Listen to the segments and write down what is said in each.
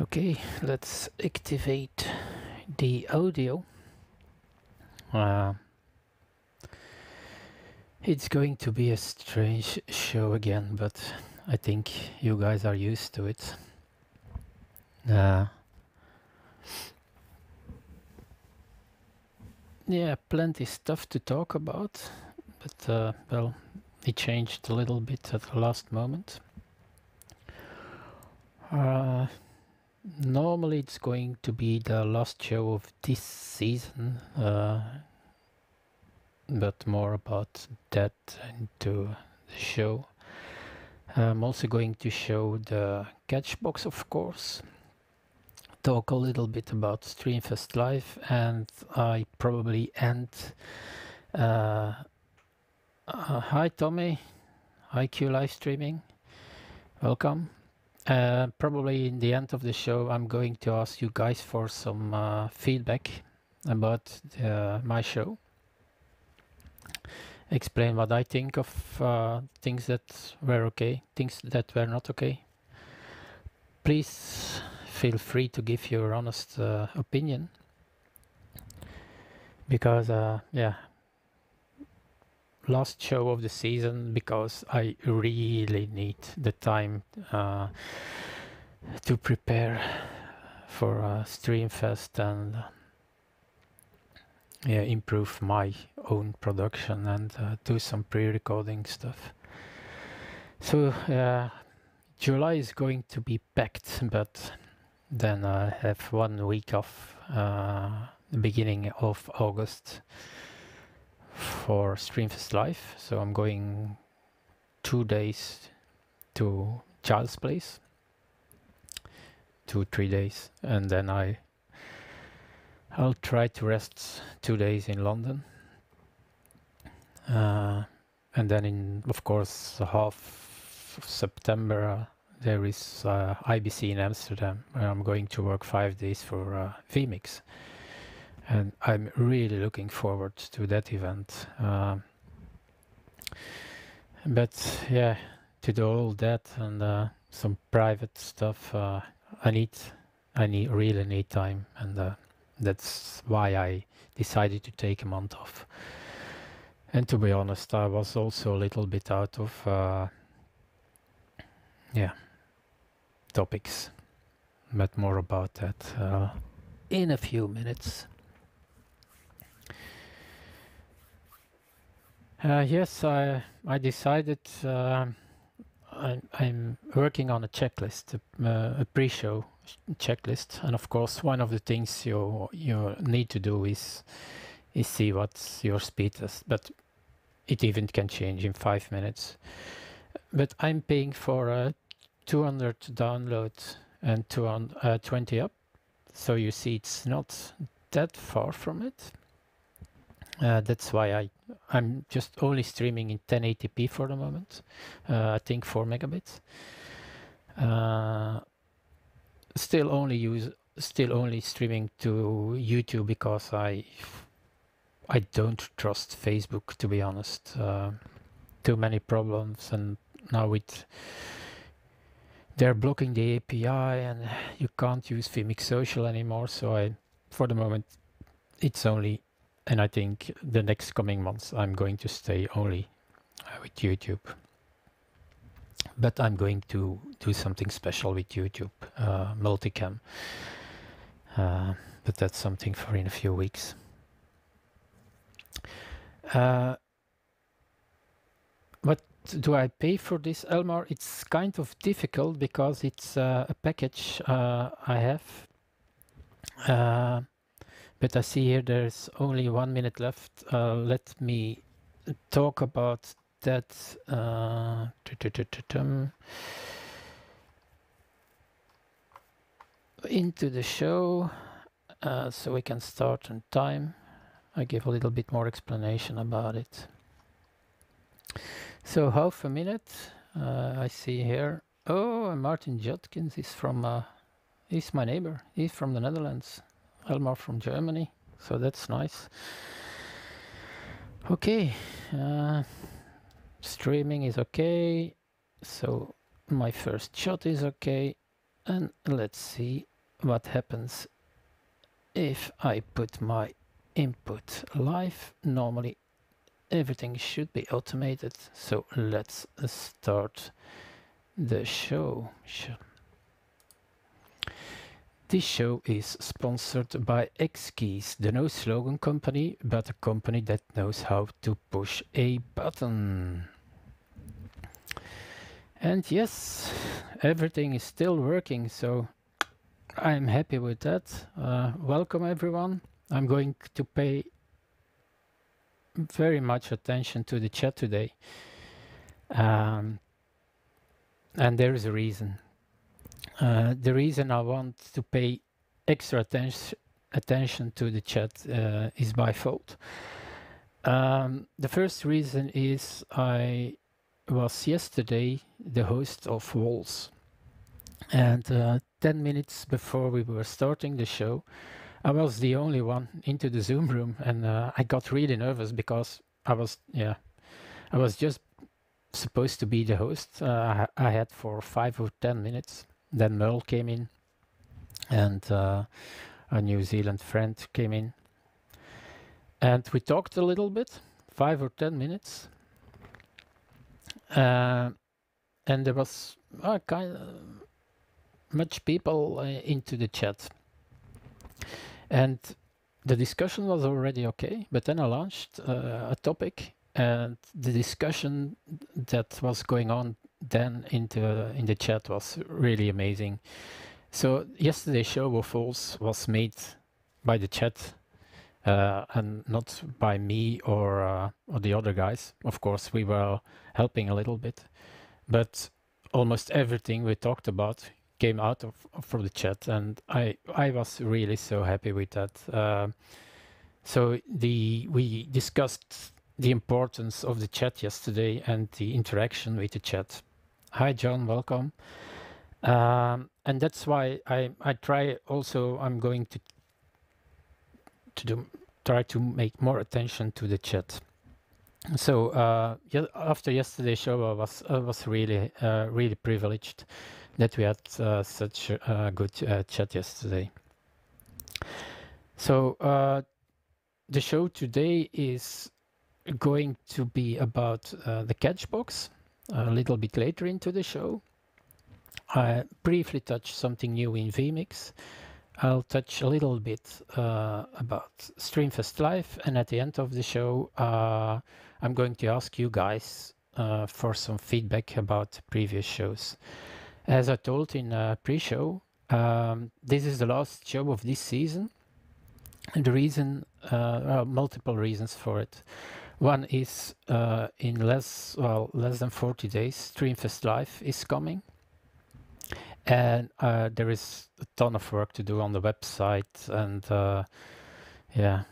Okay, let's activate the audio. It's going to be a strange show again, but I think you guys are used to it. Yeah, plenty stuff to talk about, but well, it changed a little bit at the last moment. Normally it's going to be the last show of this season, but more about that into the show. I'm also going to show the Catchbox, of course, talk a little bit about StreamFEST Live, and I probably end. Hi Tommy, IQ live streaming, welcome. Probably in the end of the show I'm going to ask you guys for some feedback about my show. Explain what I think of things that were okay, things that were not okay. Please feel free to give your honest opinion, because yeah, last show of the season, because I really need the time to prepare for StreamFEST and yeah, improve my own production and do some pre-recording stuff. So July is going to be packed, but then I have 1 week off, the beginning of August, for StreamFEST Live. So I'm going 2 days to Child's Place, 2-3 days, and then I'll try to rest 2 days in London, and then in, of course, half of September there is IBC in Amsterdam, where I'm going to work 5 days for vMix, and I'm really looking forward to that event. But yeah, to do all that and some private stuff, I really need time, and that's why I decided to take a month off. And to be honest, I was also a little bit out of yeah, topics, but more about that in a few minutes. Yes, I decided I'm working on a checklist, a pre-show checklist, and of course one of the things you need to do is see what's your speed test, but it even can change in 5 minutes. But I'm paying for 200 downloads and 20 up, so you see it's not that far from it. That's why I'm just only streaming in 1080p for the moment. I think 4 megabits. Still only streaming to YouTube, because I don't trust Facebook, to be honest. Too many problems, and now they're blocking the API, and you can't use vMix Social anymore. So for the moment, it's only. And I think the next coming months I'm going to stay only with YouTube. But I'm going to do something special with YouTube, multicam. But that's something for in a few weeks. What do I pay for this, Elmar? It's kind of difficult because it's a package I have. But I see here there's only 1 minute left. Let me talk about that into the show, so we can start on time. I give a little bit more explanation about it. So half a minute, I see here. Oh, Martin Judkins is from, he's my neighbor. He's from the Netherlands. Elmar from Germany, so that's nice. Okay, streaming is okay, so my first shot is okay, and let's see what happens if I put my input live. Normally everything should be automated, so let's start the show. This show is sponsored by X-Keys, the no slogan company, but a company that knows how to push a button. And yes, everything is still working, so I'm happy with that. Welcome everyone. I'm going to pay very much attention to the chat today. And there is a reason. The reason I want to pay extra attention to the chat is bifold. The first reason is I was yesterday the host of SOLS, and 10 minutes before we were starting the show, I was the only one into the Zoom room, and I got really nervous because I was just supposed to be the host. I had for 5 or 10 minutes. Then Merle came in, and a New Zealand friend came in, and we talked a little bit, 5 or 10 minutes, and there was kind of much people into the chat, and the discussion was already okay. But then I launched a topic, and the discussion that was going on then in the chat was really amazing. So yesterday's show of SOLS was made by the chat and not by me or the other guys. Of course, we were helping a little bit, but almost everything we talked about came out from the chat, and I was really so happy with that. So we discussed the importance of the chat yesterday and the interaction with the chat. Hi John, welcome. And that's why I try also, I'm going to try to make more attention to the chat. So yeah, after yesterday's show, I was really really privileged that we had such a good chat yesterday. So the show today is going to be about the Catchbox. A little bit later into the show, I briefly touch something new in vMix. I'll touch a little bit about StreamFEST Live, and at the end of the show, I'm going to ask you guys for some feedback about previous shows. As I told in pre-show, this is the last show of this season, and the reason, multiple reasons for it. One is in less than 40 days, StreamFEST Live is coming, and there is a ton of work to do on the website, and yeah,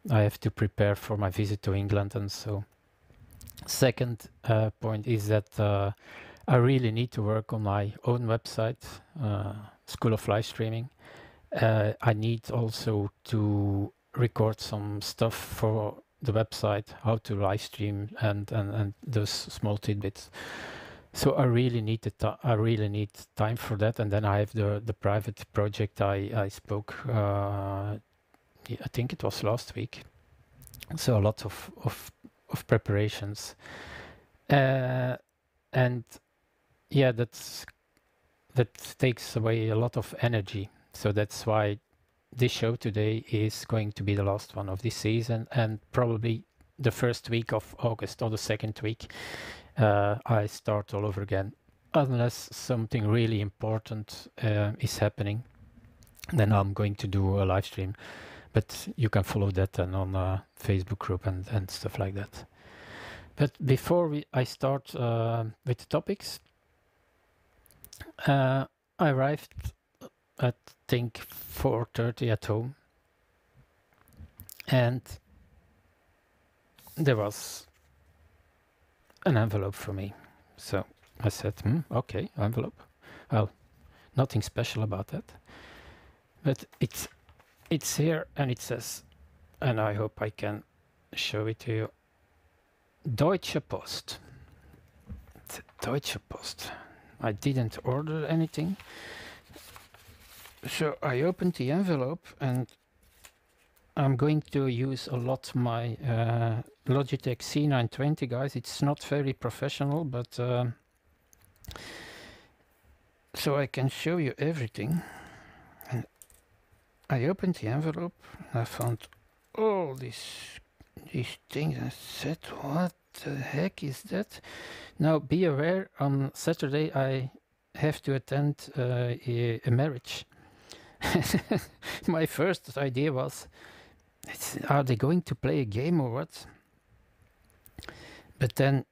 I have to prepare for my visit to England, and so. Second point is that I really need to work on my own website, School of Live Streaming. I need also to record some stuff for the website, how to live stream, and those small tidbits. So I really need time for that, and then I have the private project I spoke. I think it was last week. So a lot of preparations, and yeah, that takes away a lot of energy. So that's why this show today is going to be the last one of this season, and probably the first week of August or the second week I start all over again, unless something really important is happening. Then I'm going to do a live stream, but you can follow that then on a Facebook group and stuff like that. But before I start with the topics, I arrived at, I think, 4:30 at home, and there was an envelope for me. So I said, okay, envelope. Well, nothing special about that, but it's here, and it says, and I hope I can show it to you, Deutsche Post. It's Deutsche Post. I didn't order anything. So I opened the envelope and I'm going to use a lot my Logitech C920, guys. It's not very professional, but so I can show you everything. And I opened the envelope and I found all these things and said, what the heck is that? Now be aware, on Saturday I have to attend a marriage. My first idea was, are they going to play a game or what? But then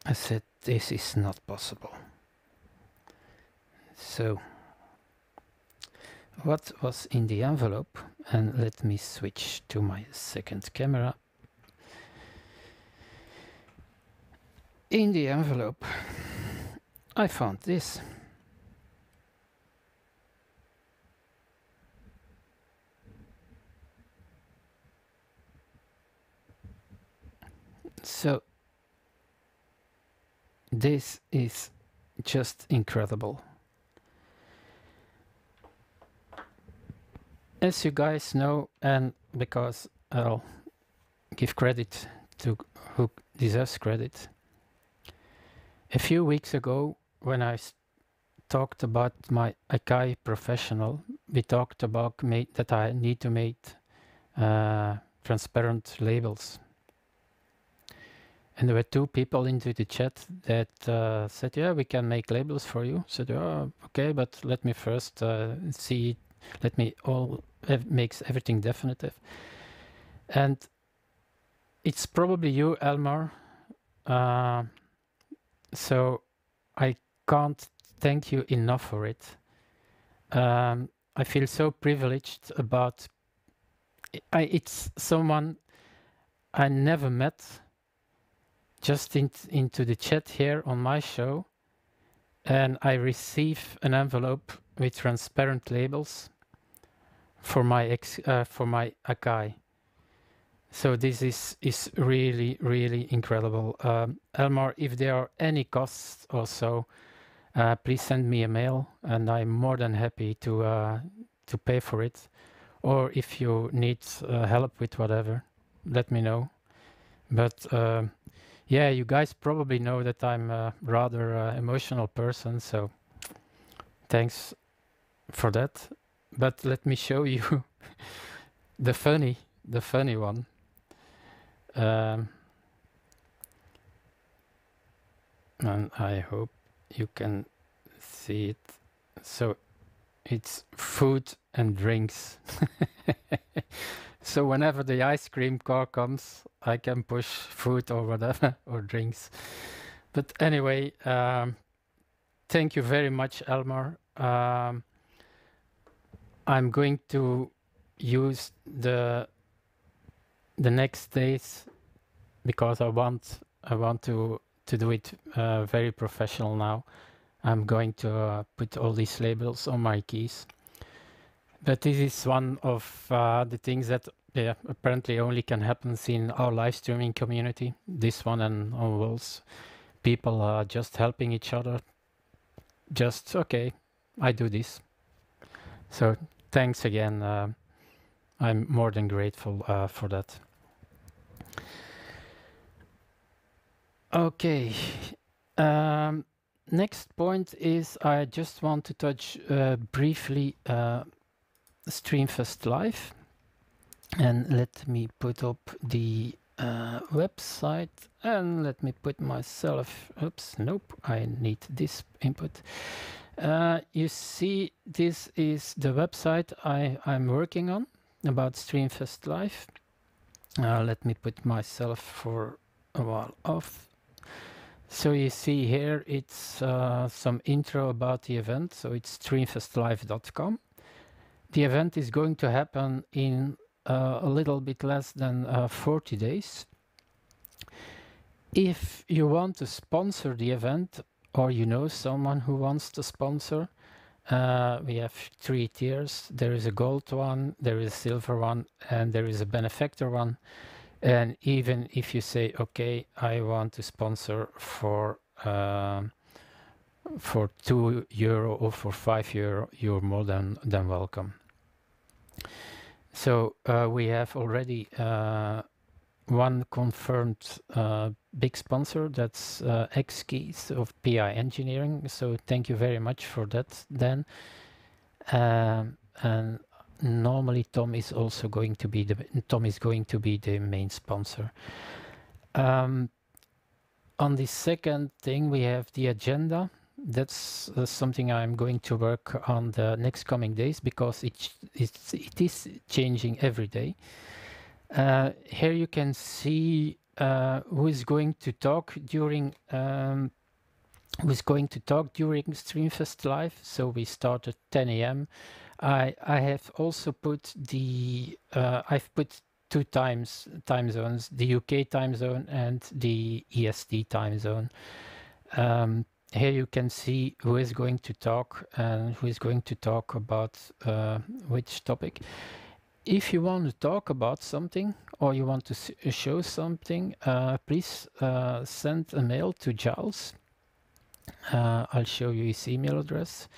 I said, this is not possible. So what was in the envelope? And let me switch to my second camera. In the envelope, I found this. So this is just incredible. As you guys know, and because I'll give credit to who deserves credit, a few weeks ago when I talked about my Akai Professional, we talked about that I need to make transparent labels. And there were two people into the chat that said, yeah, we can make labels for you. I said, oh, okay, but let me first see, let me makes everything definitive. And it's probably you, Elmar. So I can't thank you enough for it. I feel so privileged about it's someone I never met, just into the chat here on my show, and I receive an envelope with transparent labels for my Akai. So this is really, really incredible. Elmar, if there are any costs also, please send me a mail, and I'm more than happy to pay for it. Or if you need help with whatever, let me know. But yeah, you guys probably know that I'm a rather emotional person, so thanks for that. But let me show you the funny one. And I hope you can see it. So it's food and drinks. So whenever the ice cream car comes, I can push food or whatever, or drinks. But anyway, thank you very much, Elmar. I'm going to use the next days, because I want to do it very professional now. I'm going to put all these labels on my keys. But this is one of the things that apparently only can happen in our live streaming community. This one and on WOLS. People are just helping each other. Just, okay, I do this. So thanks again. I'm more than grateful for that. Okay. Next point is I just want to touch briefly StreamFEST Live, and let me put up the website, and let me put myself, oops, nope, I need this input. You see, this is the website I'm working on about StreamFEST Live. Let me put myself for a while off. So you see here, it's some intro about the event. So it's streamfestlive.com. The event is going to happen in a little bit less than 40 days. If you want to sponsor the event, or you know someone who wants to sponsor, we have 3 tiers. There is a gold one, there is a silver one, and there is a benefactor one. And even if you say, okay, I want to sponsor for for €2 or for €5, you're more than welcome. So we have already one confirmed big sponsor, that's X-Keys of PI Engineering. So thank you very much for that, Dan. And normally Tom is also going to be the main sponsor. On the second thing, we have the agenda. That's something I'm going to work on the next coming days, because it is changing every day. Here you can see who is going to talk during StreamFEST Live. So we start at 10 a.m. I have also put I've put two time zones, the UK time zone and the EST time zone. Here you can see who is going to talk and who is going to talk about which topic. If you want to talk about something or you want to show something, please send a mail to Giles. I'll show you his email address.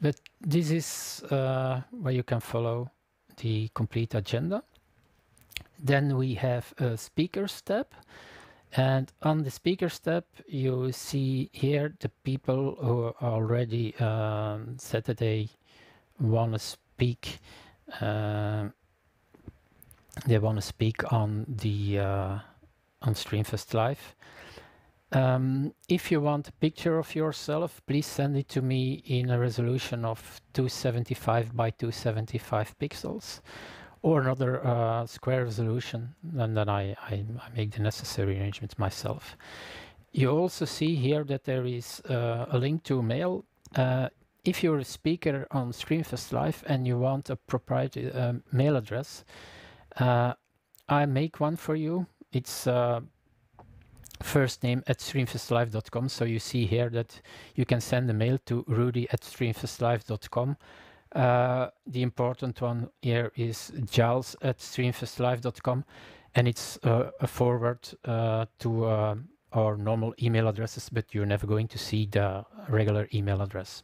But this is where you can follow the complete agenda. Then we have a speakers tab. And on the speakers tab, you see here the people who already said that they want to speak. They want to speak on the on StreamFEST Live. If you want a picture of yourself, please send it to me in a resolution of 275 by 275 pixels, or another square resolution, and then I make the necessary arrangements myself. You also see here that there is a link to mail. If you're a speaker on StreamFEST Live and you want a proprietary mail address, I make one for you. It's first name @streamfestlive.com. So you see here that you can send a mail to rudy@streamfestlive.com. The important one here is giles@streamfestlive.com, and it's a forward to our normal email addresses, but you're never going to see the regular email address.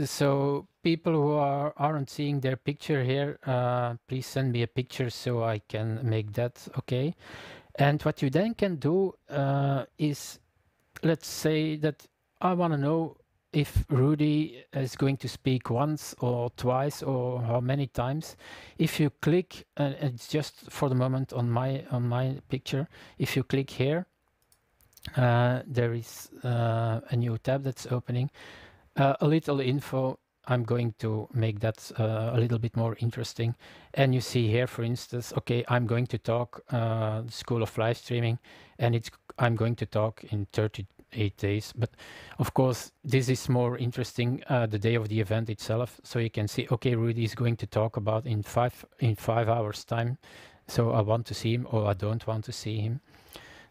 So people who aren't seeing their picture here, please send me a picture so I can make that okay. And what you then can do is, let's say that I want to know if Rudy is going to speak once or twice or how many times. If you click, it's just for the moment on my picture. If you click here, there is a new tab that's opening. A little info. I'm going to make that a little bit more interesting. And you see here, for instance, okay, I'm going to talk School of Live Streaming, and I'm going to talk in 38 days. But of course, this is more interesting the day of the event itself. So you can see, okay, Rudy is going to talk about in five hours time. So I want to see him or I don't want to see him.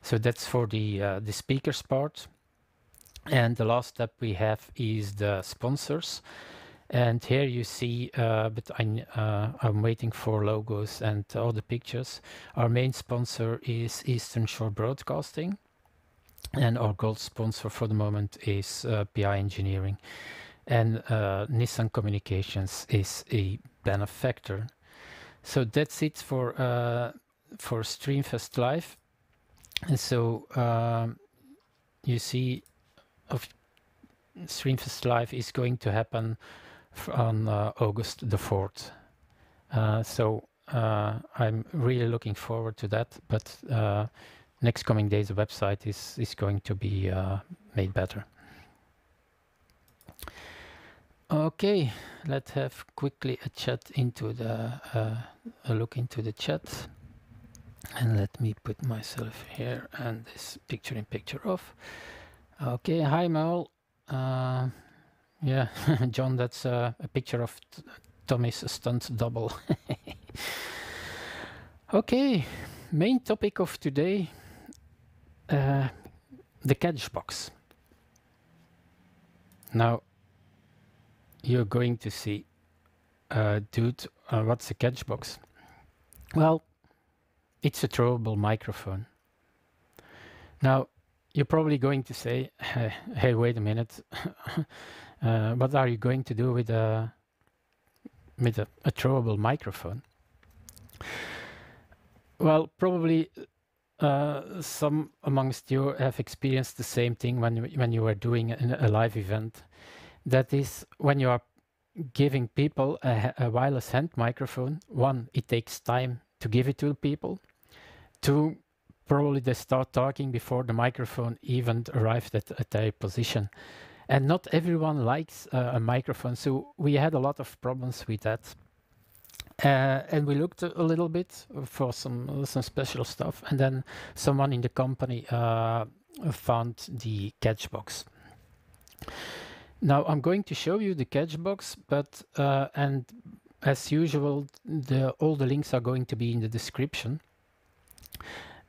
So that's for the speakers part. And the last step we have is the sponsors. And here you see, but I'm waiting for logos and all the pictures. Our main sponsor is Eastern Shore Broadcasting. And our gold sponsor for the moment is PI Engineering. And Nissan Communications is a benefactor. So that's it for StreamFEST Live. And so you see, StreamFEST Live is going to happen on August the 4th. So I'm really looking forward to that, but next coming days the website is going to be made better. Okay, let's have quickly a chat into the a look into the chat, and let me put myself here and this picture in picture off. Okay, hi Mel. Yeah, John, that's a picture of Tommy's stunt double. Okay, main topic of today, the Catchbox. Now, you're going to see, dude, what's a Catchbox? Well, it's a throwable microphone. Now, you're probably going to say, hey, wait a minute, what are you going to do with a throwable microphone? Well, probably some amongst you have experienced the same thing when you were doing a live event. That is, when you are giving people a wireless hand microphone, one, it takes time to give it to people. Two, probably they start talking before the microphone even arrived at their position. And not everyone likes a microphone, so we had a lot of problems with that. And we looked a little bit for some special stuff, and then someone in the company found the Catchbox. Now I'm going to show you the Catchbox, but and as usual, all the links are going to be in the description.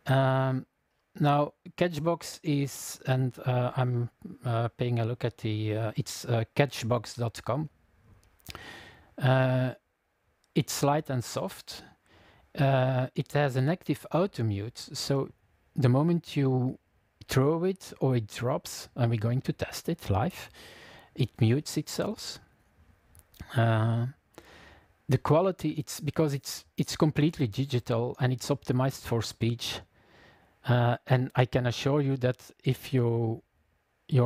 Now Catchbox is, and I'm paying a look at the it's catchbox.com. It's light and soft. It has an active auto mute, so the moment you throw it or it drops, and we're going to test it live, it mutes itself. The quality, it's because it's completely digital and it's optimized for speech. And I can assure you that if your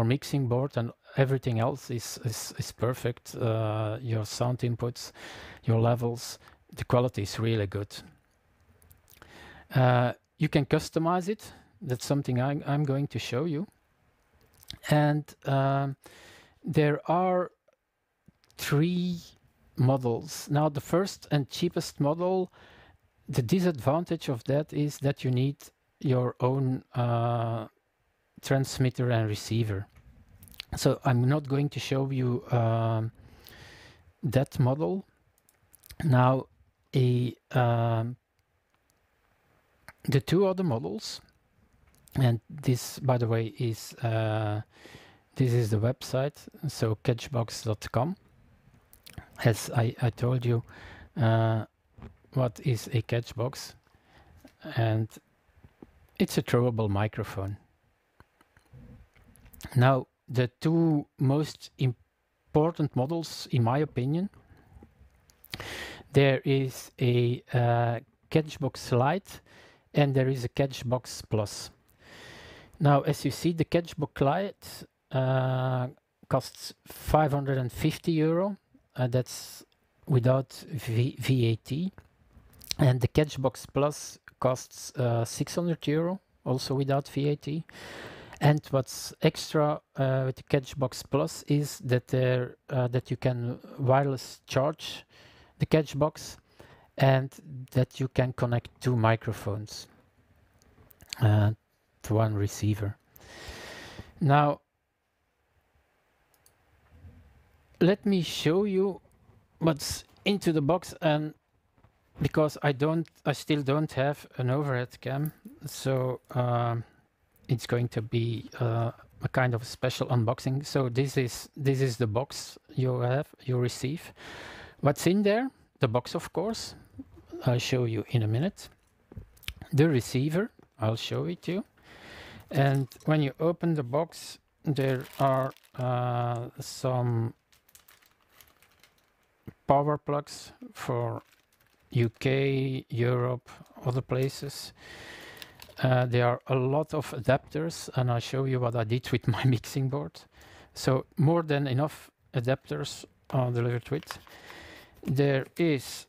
mixing board and everything else is perfect, your sound inputs, your levels, the quality is really good. You can customize it. That's something I'm going to show you. And there are 3 models. Now the first and cheapest model, the disadvantage of that is that you need your own transmitter and receiver. So I'm not going to show you that model. Now the 2 other models, and this, by the way, is this is the website, so catchbox.com. As I told you, what is a Catchbox, and it's a throwable microphone. Now, the 2 most important models, in my opinion, there is a Catchbox Lite and there is a Catchbox Plus. Now, as you see, the Catchbox Lite costs €550. That's without VAT. And the Catchbox Plus costs €600, also without VAT. And what's extra with the Catchbox Plus is that that you can wireless charge the Catchbox and that you can connect 2 microphones to 1 receiver. Now, let me show you what's into the box, and because I still don't have an overhead cam, so it's going to be a kind of special unboxing. So this is the box you receive. What's in there? The box, of course. I'll show you in a minute. The receiver, I'll show it to you. And when you open the box, there are some power plugs for UK, Europe, other places. There are a lot of adapters, and I'll show you what I did with my mixing board. So more than enough adapters are delivered with. There is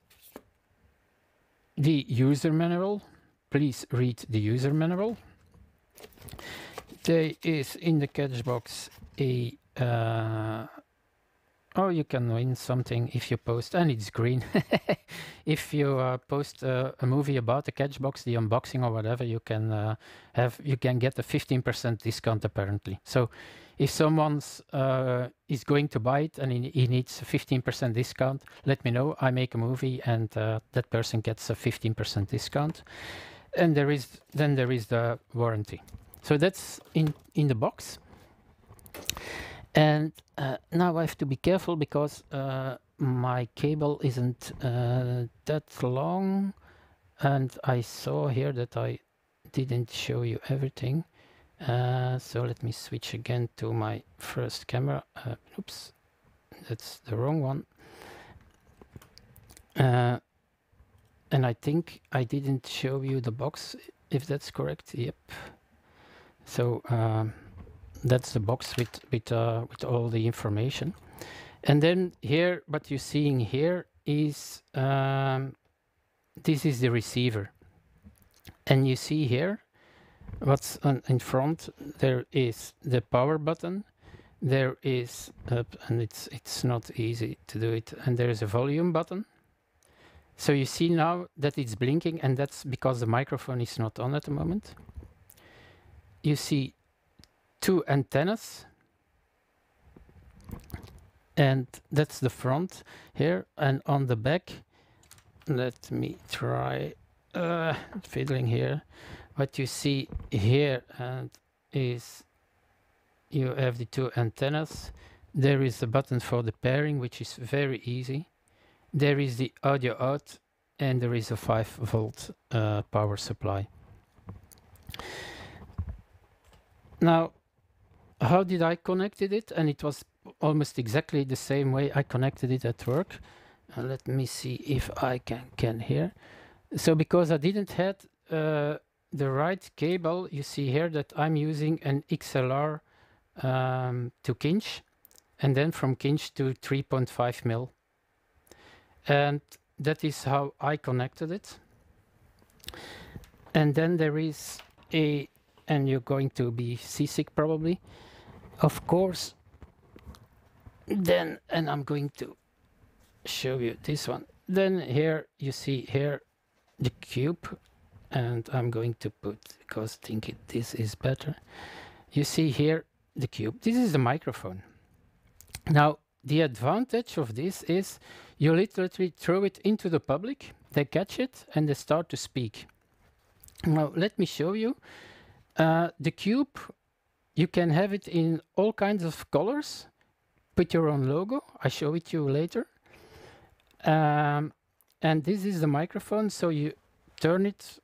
the user manual. Please read the user manual. There is in the Catchbox a oh, you can win something if you post, and it's green. If you post a movie about the Catchbox, the unboxing or whatever, you can get a 15% discount apparently. So if someone's is going to buy it and he needs a 15% discount, let me know. I make a movie and that person gets a 15% discount. And there is the warranty. So that's in the box. And now I have to be careful because my cable isn't that long, and I saw here that I didn't show you everything. So let me switch again to my first camera. Oops, that's the wrong one. And I think I didn't show you the box, if that's correct. Yep. So that's the box with all the information. And then here, what you're seeing here is this is the receiver. And you see here what's in front. There is the power button. There is and it's not easy to do it. And there is a volume button. So you see now that it's blinking, and that's because the microphone is not on at the moment. You see two antennas, and that's the front here. And on the back, let me try fiddling here. What you see here is you have the two antennas. There is a button for the pairing, which is very easy. There is the audio out, and there is a 5-volt power supply. Now, how did I connected it? And it was almost exactly the same way I connected it at work. Let me see if I can hear. So because I didn't have the right cable, you see here that I'm using an XLR to Kinch, and then from Kinch to 3.5 mil. And that is how I connected it. And then there is and you're going to be seasick probably, of course. Then, and I'm going to show you this one. Then here you see here the cube, and I'm going to put, because I think this is better. You see here the cube. This is the microphone. Now, the advantage of this is you literally throw it into the public, they catch it, and they start to speak. Now, let me show you. The cube, you can have it in all kinds of colors. Put your own logo. I show it to you later. And this is the microphone. So you turn it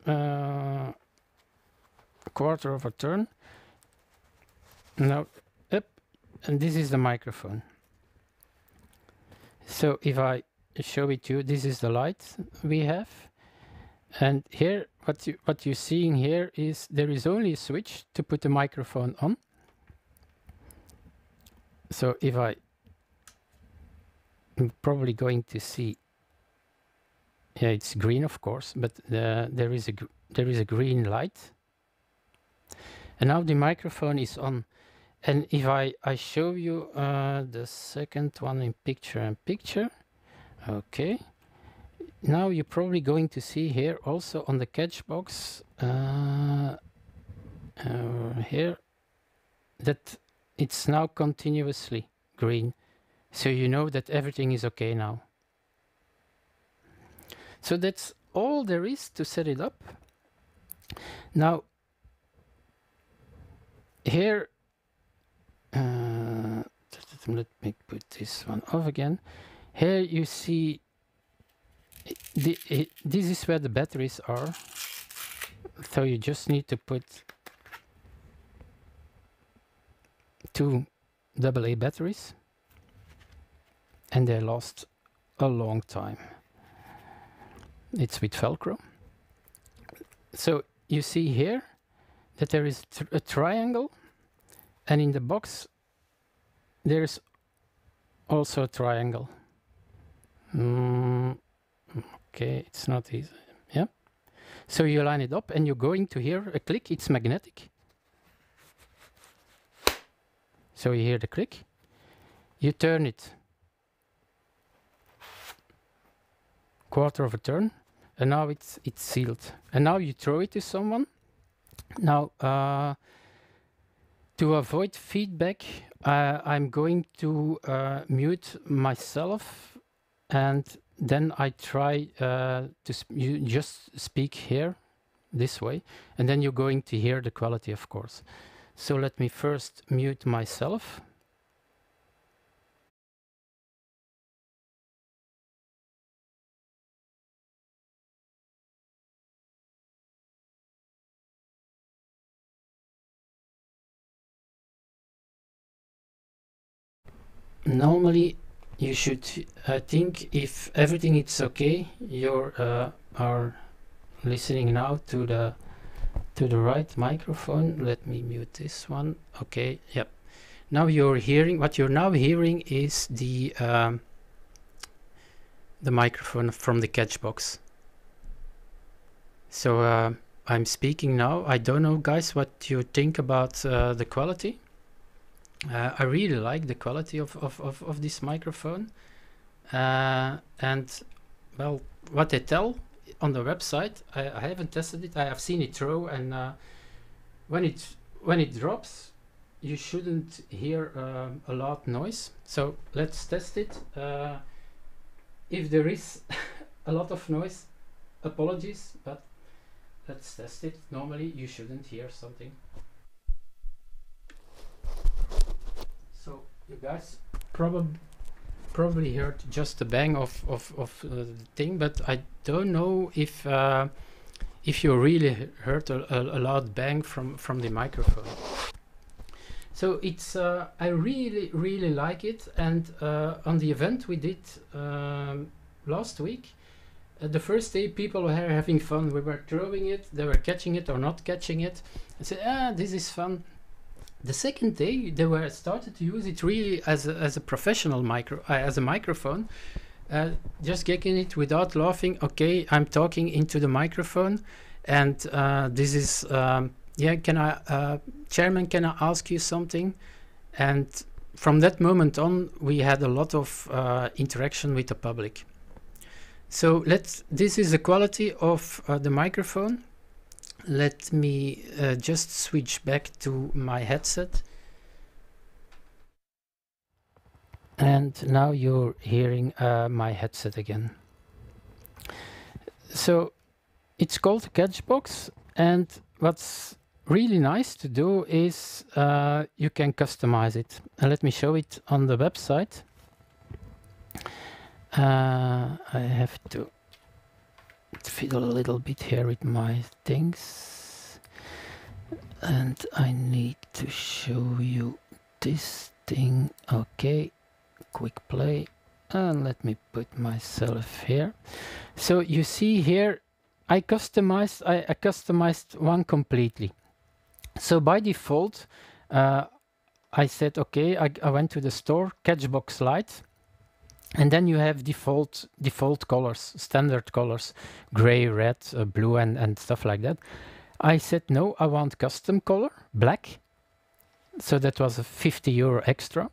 a quarter of a turn. Now, up. And this is the microphone. So if I show it to you, this is the light we have. And here, what you're seeing here is there is only a switch to put the microphone on. So if I'm probably going to see, yeah, it's green, of course, but there is a green light. And now the microphone is on. And if I show you the second one in picture, okay. Now you're probably going to see here also on the Catchbox here that it's now continuously green. So you know that everything is okay now. So that's all there is to set it up. Now here, let me put this one off again. Here you see this is where the batteries are. So you just need to put 2 AA batteries, and they last a long time. It's with Velcro. So you see here that there is a triangle, and in the box there's also a triangle. Okay, it's not easy. Yeah. So you line it up, and you're going to hear a click. It's magnetic. So you hear the click. You turn it quarter of a turn, and now it's sealed. And now you throw it to someone. Now, to avoid feedback, I'm going to mute myself, and then I try you just speak here this way, and then you're going to hear the quality, of course. So let me first mute myself. normally you should, I think, if everything is okay, you are listening now to the right microphone. Let me mute this one. Okay, yep. Now you're hearing, what you're now hearing is the microphone from the Catchbox. So I'm speaking now. I don't know, guys, what you think about the quality. I really like the quality of this microphone. And, well, what they tell on the website, I haven't tested it. I have seen it throw, and when it drops, you shouldn't hear a loud noise. So let's test it. If there is a lot of noise, apologies, but let's test it. Normally you shouldn't hear something. So you guys probably heard just the bang of the thing, but I don't know if you really heard a loud bang from the microphone. So it's I really like it, and on the event we did last week, the first day people were having fun. We were throwing it, they were catching it or not catching it. I said, this is fun. The second day they were started to use it really as a professional microphone, just getting it without laughing. Okay, I'm talking into the microphone, and this is yeah, Chairman, can I ask you something? And from that moment on, we had a lot of interaction with the public. So this is the quality of the microphone. Let me just switch back to my headset. And now you're hearing my headset again. So it's called Catchbox, and what's really nice to do is you can customize it. And let me show it on the website. I have to fiddle a little bit here with my things, and I need to show you this thing. Okay, quick play, and let me put myself here. So you see here, I customized one completely. So by default, I said, okay, I went to the store, Catchbox Lite, and then you have default colors, standard colors, gray, red, blue, and stuff like that. I said, no, I want custom color, black. So that was a €50 extra.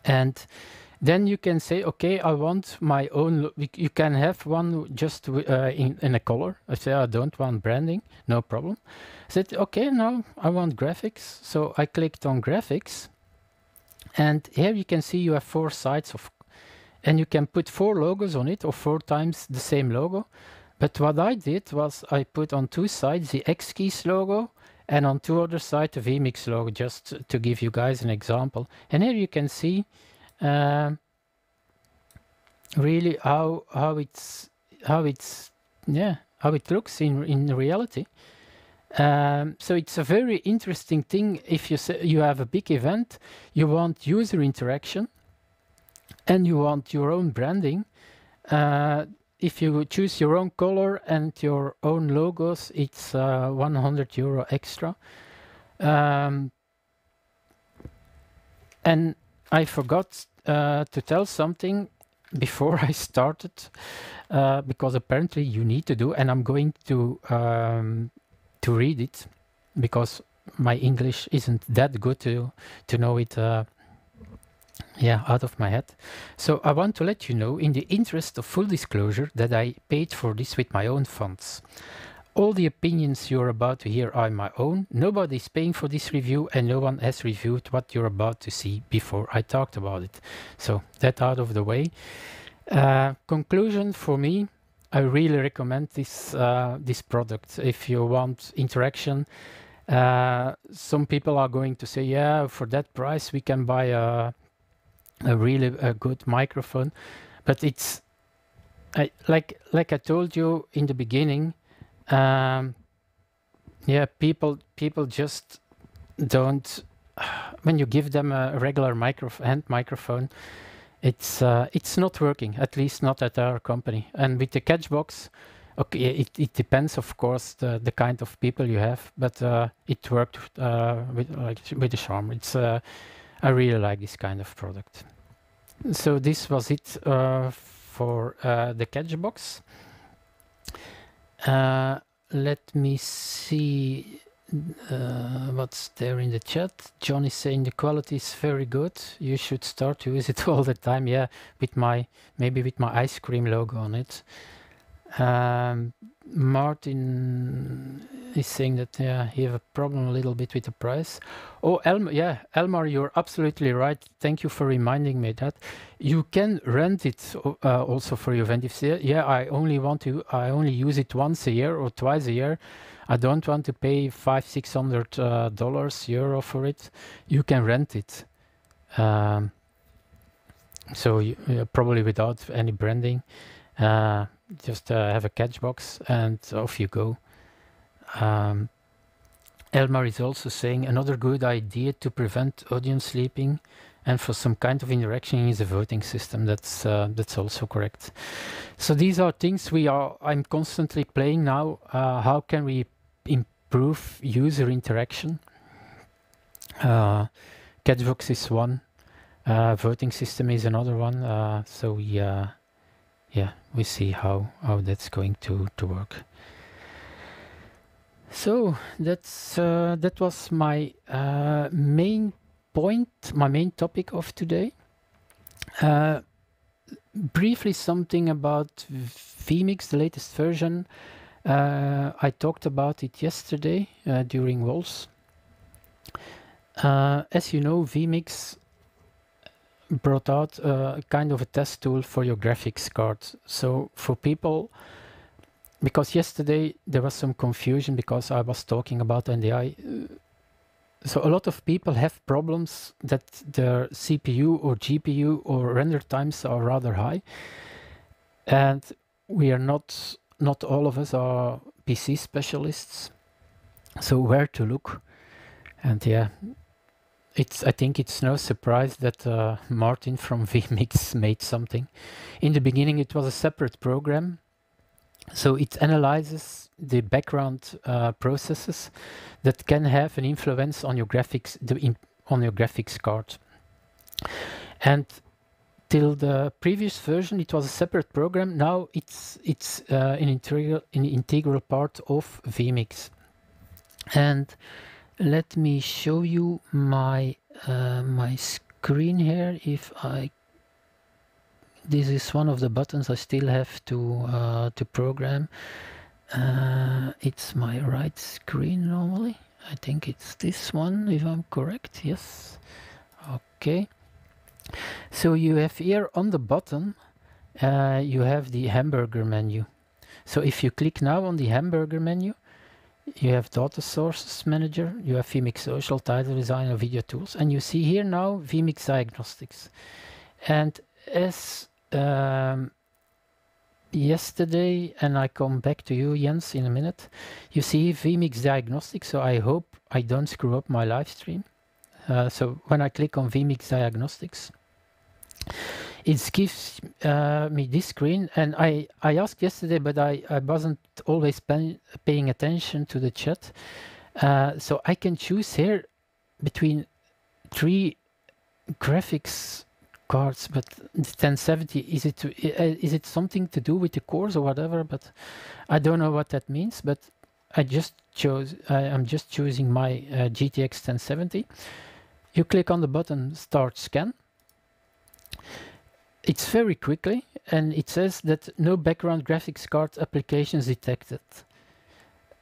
And then you can say, okay, I want my own. You can have one just in a color. I say, I don't want branding, no problem. I said, okay, now I want graphics. So I clicked on graphics. And here you can see you have 4 sides of, and you can put 4 logos on it, or 4 times the same logo. But what I did was I put on 2 sides the X-Keys logo, and on 2 other sides the vMix logo, just to give you guys an example. And here you can see really how it looks in reality. So it's a very interesting thing. If you say you have a big event, you want user interaction, and you want your own branding. If you choose your own color and your own logos, it's €100 extra. And I forgot to tell something before I started, because apparently you need to do, and I'm going to read it, because my English isn't that good to know it out of my head. So I want to let you know, in the interest of full disclosure, that I paid for this with my own funds. All the opinions you're about to hear are my own. Nobody's paying for this review, and no one has reviewed what you're about to see before I talked about it. So that out of the way. Conclusion for me, I really recommend this product if you want interaction. Some people are going to say, yeah, for that price we can buy a really good microphone, but it's like I told you in the beginning. Yeah, people just don't when you give them a regular hand microphone, it's not working, at least not at our company. And with the Catchbox, okay, it depends, of course, the kind of people you have, but it worked with a charm. I really like this kind of product. So this was it for the Catchbox. Let me see what's there in the chat. John is saying the quality is very good. You should start to use it all the time. Yeah, maybe with my ice cream logo on it. Martin is saying that he have a problem a little bit with the price. Oh, Elmar, you're absolutely right. Thank you for reminding me that you can rent it also for your event. If I only use it once a year or twice a year. I don't want to pay $500-600 euro for it. You can rent it. So probably without any branding. Just have a Catchbox and off you go. Elmar is also saying another good idea to prevent audience sleeping and for some kind of interaction is a voting system. That's also correct. So these are things I'm constantly playing now. How can we improve user interaction? Catchbox is one. Voting system is another one. So we see how that's going to work. So that was my main point, my main topic of today. Briefly something about vMix, the latest version. I talked about it yesterday during SOLS. As you know, vMix brought out kind of a test tool for your graphics card. So for people, because yesterday there was some confusion because I was talking about NDI. So a lot of people have problems that their CPU or GPU or render times are rather high. And we are not all of us are PC specialists. So where to look? And I think it's no surprise that Martin from vMix made something. In the beginning, it was a separate program. So it analyzes the background processes that can have an influence on your graphics, on your graphics card. And till the previous version, it was a separate program. Now it's an integral part of vMix. And let me show you my my screen here. This is one of the buttons I still have to program. It's my right screen normally. I think it's this one, if I'm correct. Yes. Okay. So you have here on the bottom, you have the hamburger menu. So if you click now on the hamburger menu, you have Data Sources Manager, you have vMix Social, Title Designer, Video Tools, and you see here now vMix Diagnostics. And as yesterday, and I come back to you, Jens, in a minute, you see vMix Diagnostics, so I hope I don't screw up my live stream. So when I click on vMix Diagnostics, it gives me this screen, and I asked yesterday, but I wasn't always paying attention to the chat. So I can choose here between 3 graphics cards, but the 1070, is it something to do with the cores or whatever? But I don't know what that means, but I'm just choosing my GTX 1070. You click on the button Start Scan. It's very quickly, and it says that no background graphics card applications detected.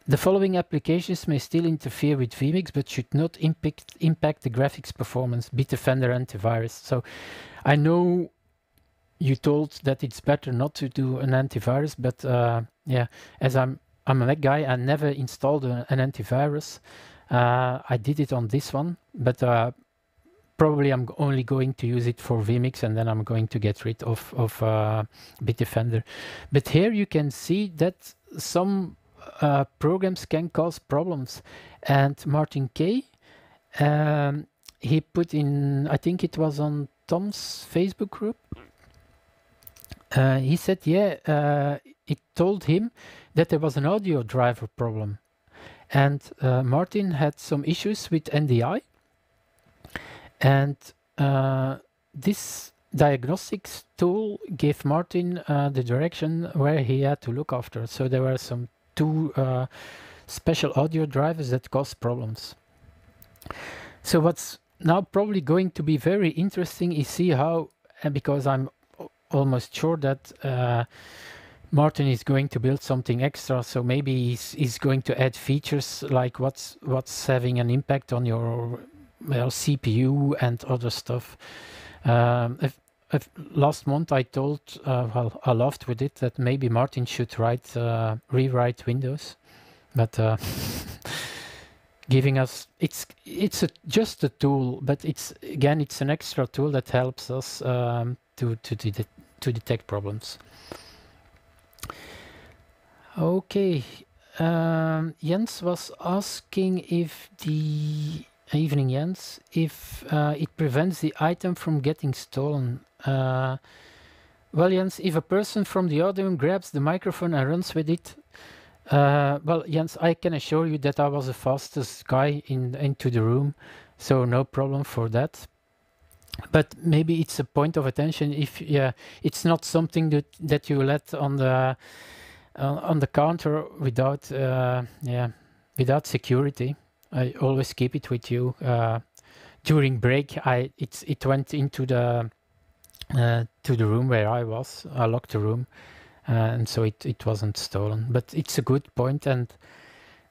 The following applications may still interfere with vMix, but should not impact the graphics performance. Bitdefender antivirus. So I know you told that it's better not to do an antivirus, but yeah, as I'm a Mac guy, I never installed an antivirus. I did it on this one, but probably I'm only going to use it for vMix, and then I'm going to get rid of Bitdefender. But here you can see that some programs can cause problems. And Martin K he put in, I think it was on Tom's Facebook group. He said, yeah, it told him that there was an audio driver problem. And Martin had some issues with NDI. And this diagnostics tool gave Martin the direction where he had to look after. So there were some two special audio drivers that caused problems. So what's now probably going to be very interesting is see how, and because I'm almost sure that Martin is going to build something extra, so maybe he's going to add features like what's having an impact on your CPU and other stuff. If last month I told, well, I laughed with it, that maybe Martin should rewrite Windows, but giving us, it's just a tool, but it's an extra tool that helps us to detect problems. Okay, Jens was asking if evening Jens, if it prevents the item from getting stolen. Well, Jens, if a person from the audience grabs the microphone and runs with it, well, Jens, I can assure you that I was the fastest guy into the room, so no problem for that. But maybe it's a point of attention if it's not something that you let on the counter without without security. I always keep it with you. During break, it went into the to the room where I was. I locked the room, and so it wasn't stolen. But it's a good point, and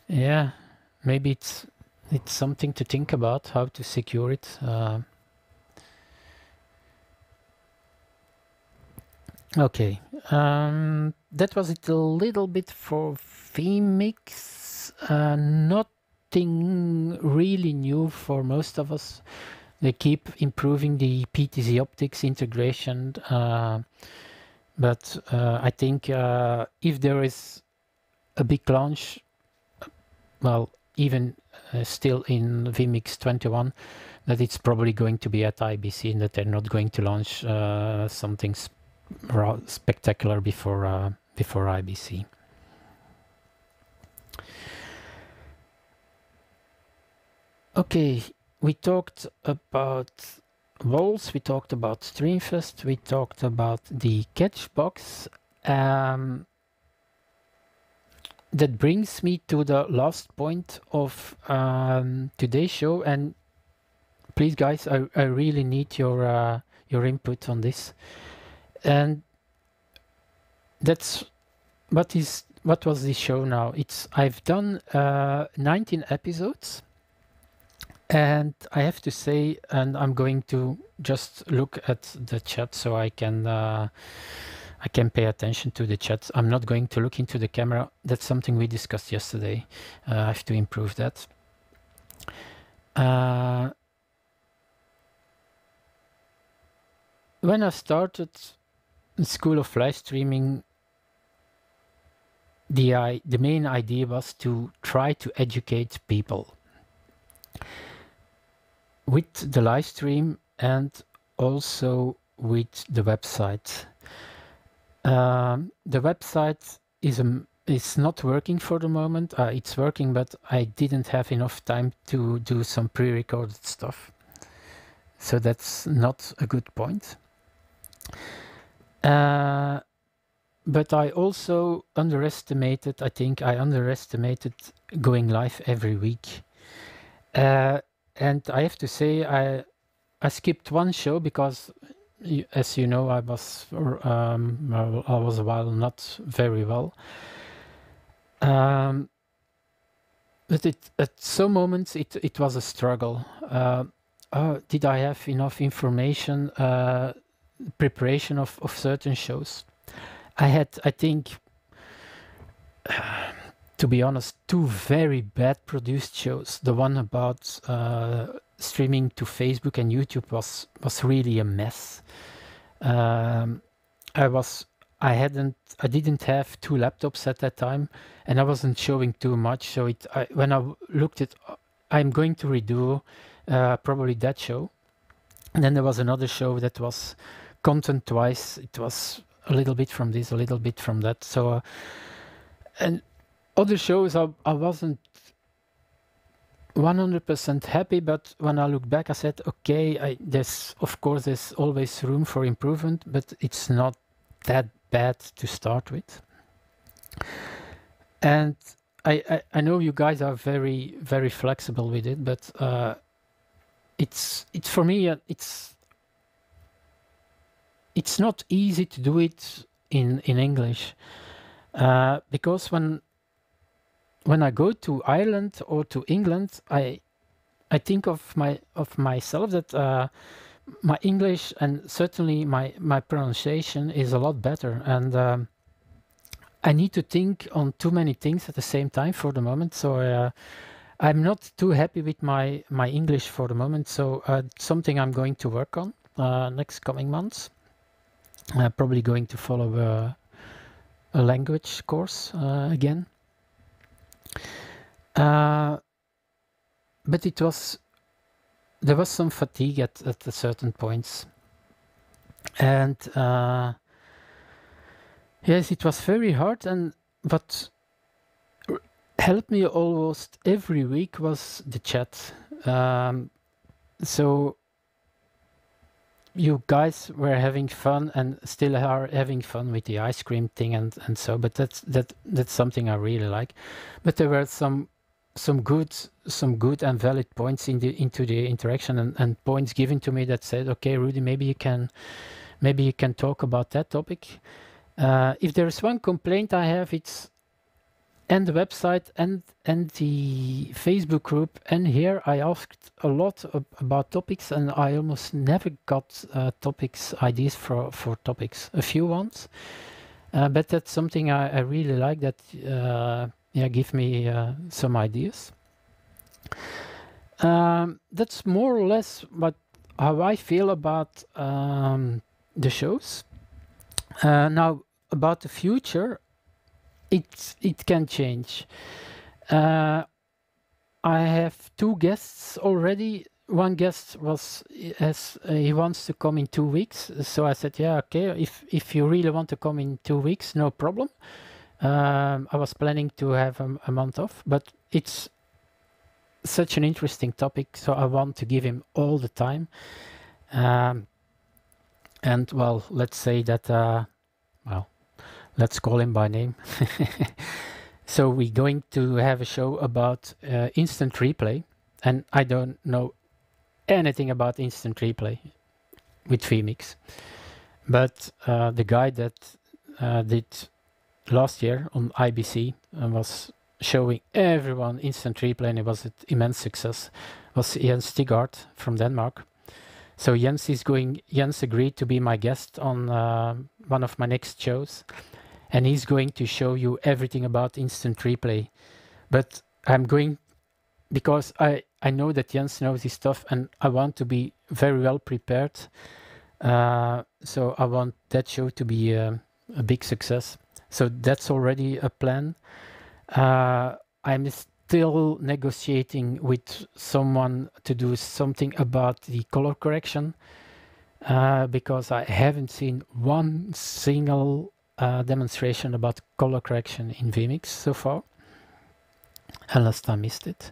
yeah, maybe it's something to think about how to secure it. Okay, that was it a little bit for vMix. Nothing really new for most of us. They keep improving the PTZ optics integration, but I think if there is a big launch, well, even still in vMix 21, that it's probably going to be at IBC and that they're not going to launch something spectacular before IBC. Okay, we talked about SOLS, we talked about StreamFEST, we talked about the Catchbox. That brings me to the last point of today's show, and please, guys, I really need your input on this. And that's what was the show now? I've done 19 episodes, and I have to say, and I'm going to just look at the chat so I can pay attention to the chat. I'm not going to look into the camera. That's something we discussed yesterday. I have to improve that. When I started the School of Live Streaming, the main idea was to try to educate people with the live stream and also with the website. The website is not working for the moment. It's working, but I didn't have enough time to do some pre-recorded stuff. So that's not a good point. But I also underestimated, I think I underestimated going live every week. And I have to say, I skipped one show because, as you know, I was a while not very well. But at some moments it was a struggle. Did I have enough information, preparation of certain shows? I had, I think, to be honest, two very bad produced shows. The one about streaming to Facebook and YouTube was really a mess. I didn't have two laptops at that time, and I wasn't showing too much. So when I looked at, I'm going to redo, probably that show. And then there was another show that was content-wise. It was a little bit from this, a little bit from that. So, and other shows I wasn't 100% happy, but when I look back, I said, okay, there's always room for improvement, but it's not that bad to start with. And I know you guys are very, very flexible with it, but it's for me, it's not easy to do it in English, because when I go to Ireland or to England, I think of myself that my English and certainly my pronunciation is a lot better, and I need to think on too many things at the same time for the moment. So I'm not too happy with my English for the moment. So something I'm going to work on next coming months. Probably going to follow a language course again. But there was some fatigue at certain points, and yes, it was very hard. And what helped me almost every week was the chat. So you guys were having fun and still are having fun with the ice cream thing and so, but that's something I really like. But there were some good and valid points into the interaction and points given to me that said, okay, Rudy, maybe you can talk about that topic. If there's one complaint I have, it's and the website and the Facebook group, and here I asked a lot about topics, and I almost never got ideas for topics. A few ones, but that's something I really like, that give me some ideas. That's more or less how I feel about the shows. Now about the future, it can change. I have 2 guests already. One guest he wants to come in 2 weeks, so I said, yeah, okay, if you really want to come in 2 weeks, no problem. I was planning to have a month off, but it's such an interesting topic, so I want to give him all the time. And well, let's say that let's call him by name. So we're going to have a show about instant replay, and I don't know anything about instant replay with vMix, but the guy that did last year on IBC and was showing everyone instant replay, and it was an immense success, was Jens Stigart from Denmark. So Jens agreed to be my guest on one of my next shows, and he's going to show you everything about instant replay. But I'm going, because I know that Jens knows his stuff, and I want to be very well prepared. So I want that show to be a big success. So that's already a plan. I'm still negotiating with someone to do something about the color correction, because I haven't seen one single demonstration about color correction in vMix so far, unless I missed it.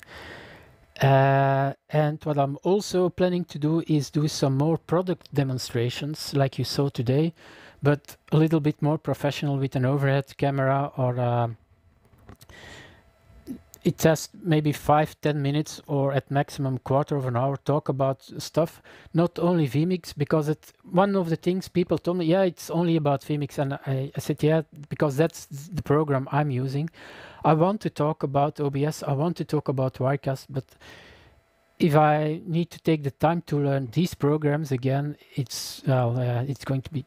And what I'm also planning to do is do some more product demonstrations like you saw today, but a little bit more professional with an overhead camera, or it has maybe 5-10 minutes, or at maximum quarter of an hour, talk about stuff, not only vMix, because one of the things people told me, yeah, it's only about vMix, and I said, yeah, because that's the program I'm using. I want to talk about OBS, I want to talk about Wirecast, but if I need to take the time to learn these programs again, it's going to be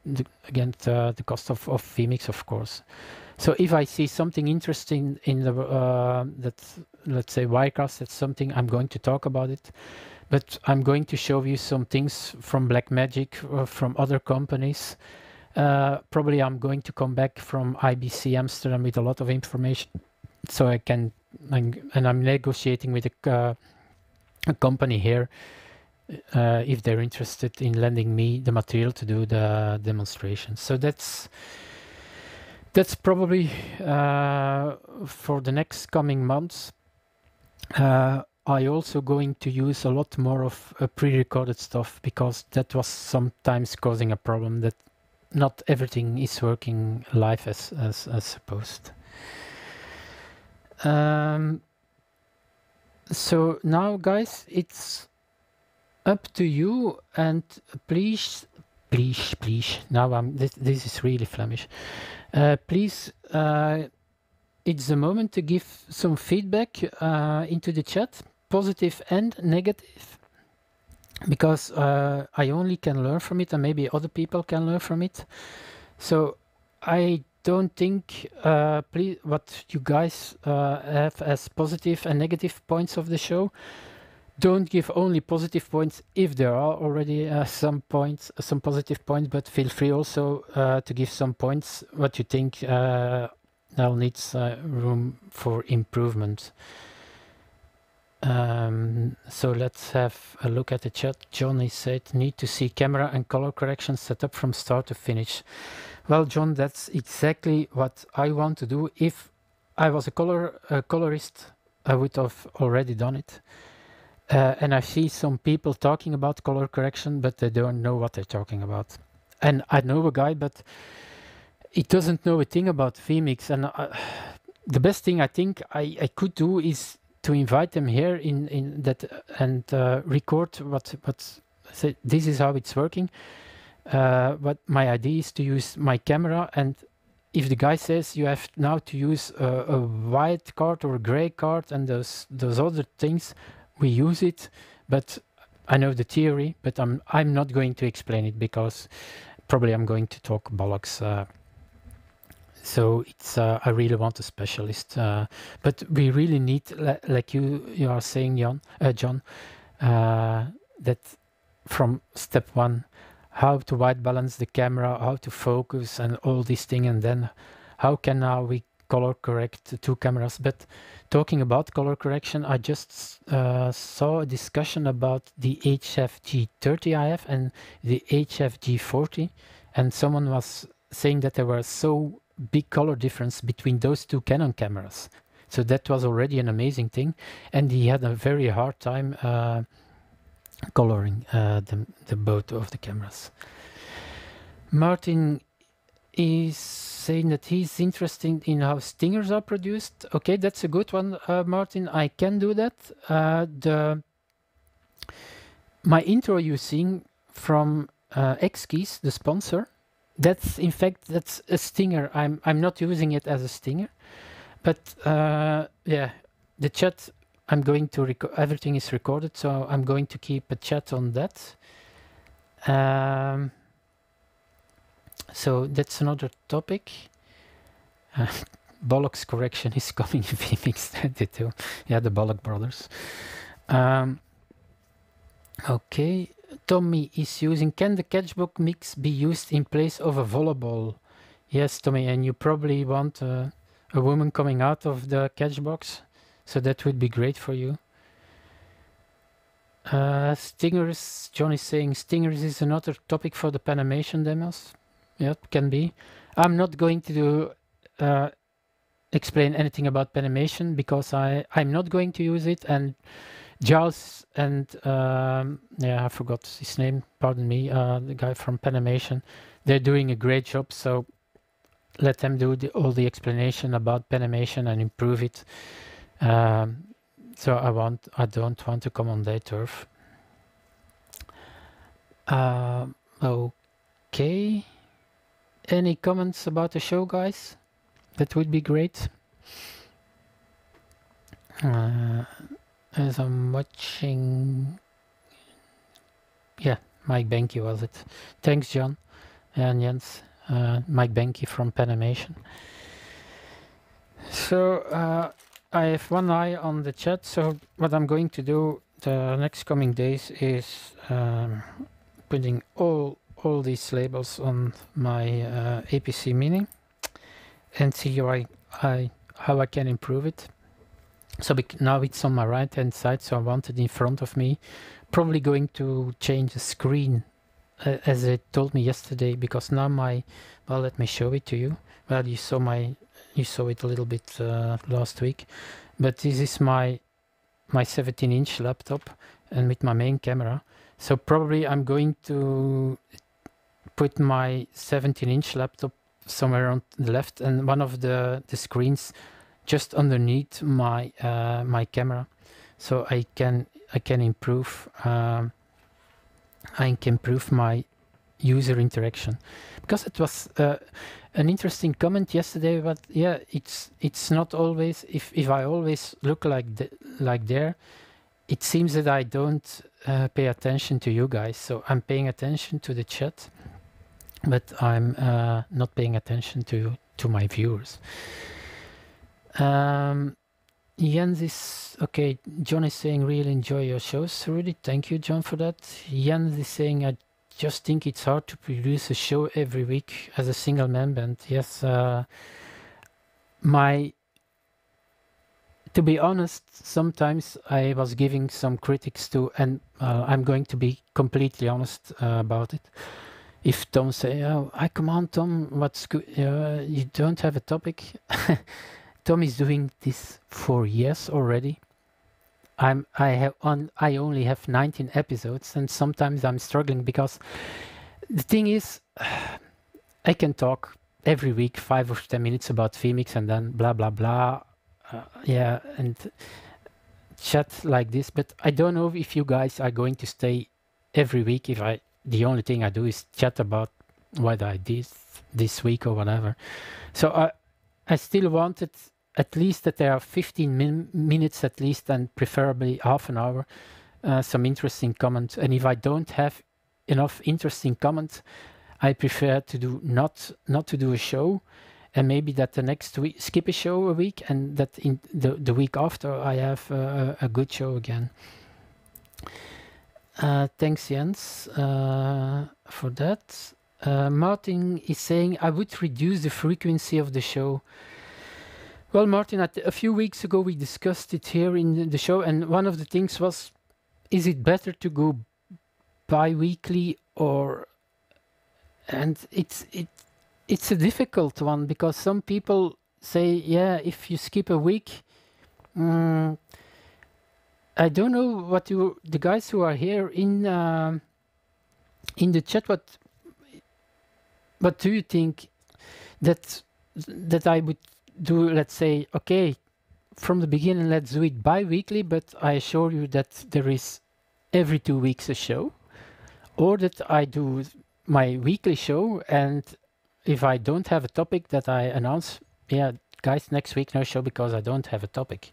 against the cost of vMix, of course. So if I see something interesting in the let's say Wirecast, that's something I'm going to talk about it. But I'm going to show you some things from Blackmagic or from other companies. Probably I'm going to come back from IBC Amsterdam with a lot of information, so I can. And I'm negotiating with a company here if they're interested in lending me the material to do the demonstration. So that's probably for the next coming months. I also going to use a lot more of pre-recorded stuff, because that was sometimes causing a problem, that not everything is working live as supposed. So now, guys, it's up to you, and please. Now this is really Flemish. Please. It's the moment to give some feedback into the chat, positive and negative, because I only can learn from it, and maybe other people can learn from it. So I don't think please, what you guys have as positive and negative points of the show, don't give only positive points if there are already some positive points, but feel free also to give some points what you think now needs room for improvement. So let's have a look at the chat. Johnny said, need to see camera and color correction set up from start to finish. Well, John, that's exactly what I want to do. If I was a colorist, I would have already done it. And I see some people talking about color correction, but they don't know what they're talking about. And I know a guy, but he doesn't know a thing about vMix. And the best thing I think I could do is to invite them here in that and record what say, this is how it's working. What my idea is to use my camera, and if the guy says you have now to use a white card or a gray card and those other things, we use it. But I know the theory, but I'm not going to explain it, because probably I'm going to talk bollocks. So it's I really want a specialist, but we really need, like you are saying, John, that from step one, how to white balance the camera, how to focus, and all these things, and then how can now we color correct the two cameras. But talking about color correction, I just saw a discussion about the HFG30 I have and the HFG40, and someone was saying that there were so big color difference between those two Canon cameras. So that was already an amazing thing, and he had a very hard time coloring the both of the cameras. Martin is saying that he's interested in how stingers are produced. Okay, that's a good one, Martin. I can do that. My intro you're seeing from X-Keys, the sponsor, that's in fact that's a stinger. I'm not using it as a stinger, but yeah, the chat, I'm going to everything is recorded, so I'm going to keep a chat on that. So that's another topic. Bollocks correction is coming in vMix 22. Yeah, the Bollock brothers. Okay, Tommy is using, can the Catchbox mix be used in place of a volleyball? Yes, Tommy, and you probably want a woman coming out of the Catchbox, so that would be great for you. Stingers, John is saying stingers is another topic for the Panimation demos. Yeah, it can be. I'm not going to do explain anything about Panimation, because I'm not going to use it, and Giles and yeah, I forgot his name, pardon me, the guy from Panimation, they're doing a great job, so let them do all the explanation about Panimation and improve it. So I don't want to come on their turf. Okay, any comments about the show, guys? That would be great. As I'm watching, yeah, Mike Benke was it. Thanks, John and Jens. Mike Benke from Panimation. So I have one eye on the chat, so what I'm going to do the next coming days is putting all these labels on my APC Mini and see how I can improve it. So now it's on my right hand side, so I want it in front of me. Probably going to change the screen as it told me yesterday, because now well, let me show it to you. Well, you saw it a little bit last week, but this is my 17-inch laptop and with my main camera. So probably I'm going to put my 17-inch laptop somewhere on the left and one of the screens just underneath my my camera, so I can improve my user interaction. Because it was an interesting comment yesterday, but yeah, it's not always, if I always look like there, it seems that I don't pay attention to you guys. So I'm paying attention to the chat, but I'm not paying attention to my viewers. Jens is okay. John is saying really enjoy your shows, Rudy. Thank you, John, for that. Jens is saying I just think it's hard to produce a show every week as a single man band. Yes, to be honest, sometimes I was giving some critics too, and I'm going to be completely honest about it. If Tom say, "Oh, I come on, Tom, what's good? You don't have a topic." Tom is doing this for years already. I only have 19 episodes, and sometimes I'm struggling because the thing is, I can talk every week 5 or 10 minutes about vMix and then blah blah blah, yeah, and chat like this. But I don't know if you guys are going to stay every week. If the only thing I do is chat about what I did this week or whatever. So I still wanted at least that there are 15 minutes at least, and preferably half an hour, some interesting comments. And if I don't have enough interesting comments, I prefer to do not to do a show, and maybe that the next week skip a show a week, and that in the week after I have a good show again. Thanks, Jens, for that. Martin is saying I would reduce the frequency of the show. Well, Martin, a few weeks ago we discussed it here in the show, and one of the things was, is it better to go bi-weekly or? And it's a difficult one, because some people say, yeah, if you skip a week, I don't know what the guys who are here in the chat, what do you think that I would do? Let's say, okay, from the beginning, let's do it bi-weekly, but I assure you that there is every 2 weeks a show, or that I do my weekly show, and if I don't have a topic, that I announce, yeah, guys, next week no show because I don't have a topic.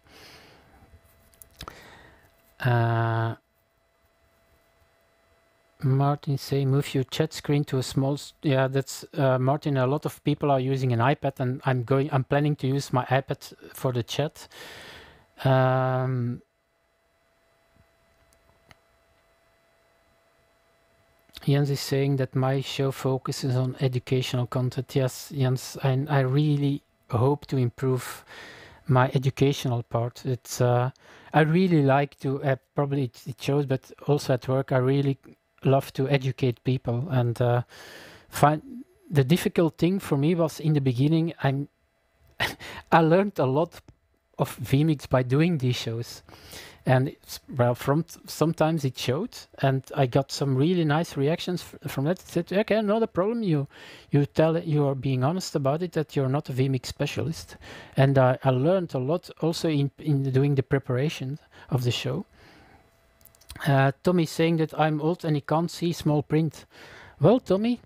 Martin say move your chat screen to a small. Yeah, that's Martin. A lot of people are using an iPad, and I'm planning to use my iPad for the chat. Jens is saying that my show focuses on educational content. Yes, Jens, I really hope to improve my educational part. It's I really like to probably it shows, but also at work I really love to educate people. And find the difficult thing for me was in the beginning. I learned a lot of vMix by doing these shows. And well, sometimes it showed, and I got some really nice reactions from that. It said, okay, not a problem. You are being honest about it, that you're not a vMix specialist. And I learned a lot also in doing the preparation of the show. Tommy saying that I'm old and he can't see small print. Well, Tommy,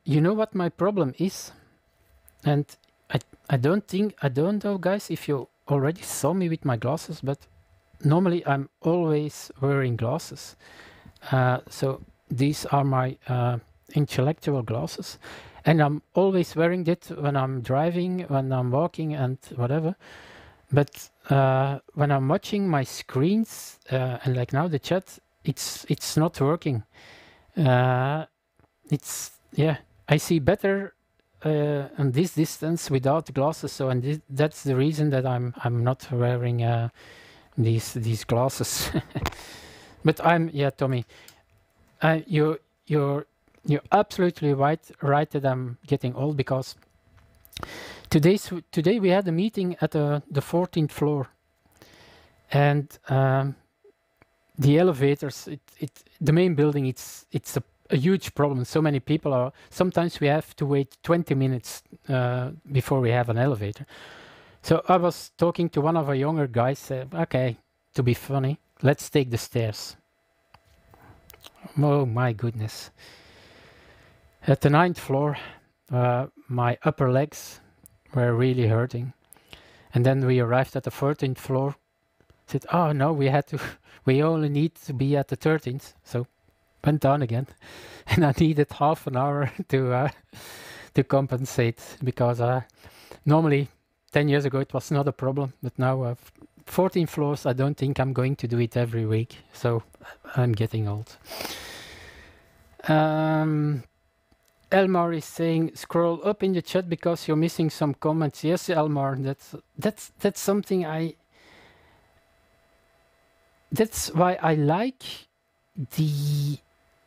you know what my problem is, and I don't know, guys, if you already saw me with my glasses, but normally I'm always wearing glasses. So these are my intellectual glasses, and I'm always wearing it when I'm driving, when I'm walking, and whatever. But when I'm watching my screens, and like now the chat, it's not working. I see better on this distance without glasses. So, and that's the reason that I'm not wearing these glasses. But yeah, Tommy, you're absolutely right that I'm getting old, because today we had a meeting at the 14th floor, and the elevators, the main building, it's a huge problem. So many people are. Sometimes we have to wait 20 minutes before we have an elevator. So I was talking to one of our younger guys. Said, okay, to be funny, let's take the stairs. Oh my goodness! At the 9th floor, my upper legs were really hurting, and then we arrived at the 14th floor. Said, oh no, we only need to be at the 13th. So went down again, and I needed half an hour to compensate, because normally 10 years ago it was not a problem, but now 14 floors, I don't think I'm going to do it every week, so I'm getting old. Elmar is saying, scroll up in the chat because you're missing some comments. Yes, Elmar, that's something that's why I like the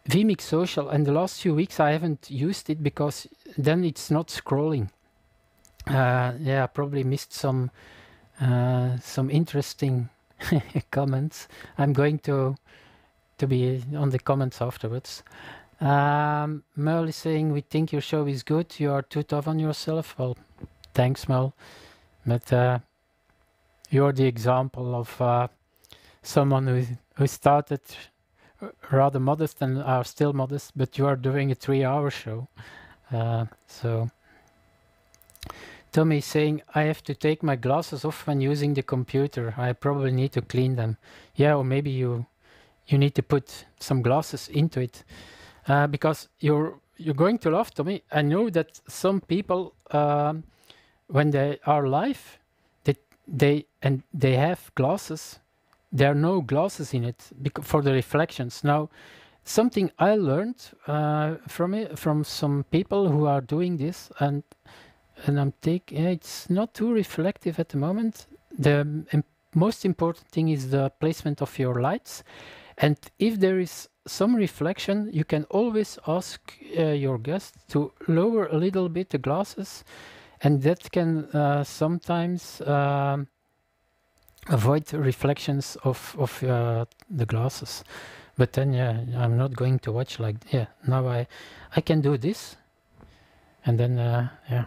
vMix Social, and the last few weeks I haven't used it, because then it's not scrolling. Yeah, I probably missed some interesting comments. I'm going to be on the comments afterwards. Merle is saying, we think your show is good. You are too tough on yourself. Well, thanks, Merle. But you're the example of someone who started rather modest and are still modest, but you are doing a 3-hour show. So Tommy is saying, I have to take my glasses off when using the computer. I probably need to clean them. Yeah, or maybe you need to put some glasses into it, because you're going to laugh, Tommy. I know that some people, when they are live, they have glasses. There are no glasses in it for the reflections. Now, something I learned from some people who are doing this, and I'm taking, it's not too reflective at the moment. The most important thing is the placement of your lights, and if there is some reflection, you can always ask your guest to lower a little bit the glasses, and that can sometimes avoid reflections of the glasses. But then, yeah, I'm not going to watch like, yeah, now I can do this, and then, yeah,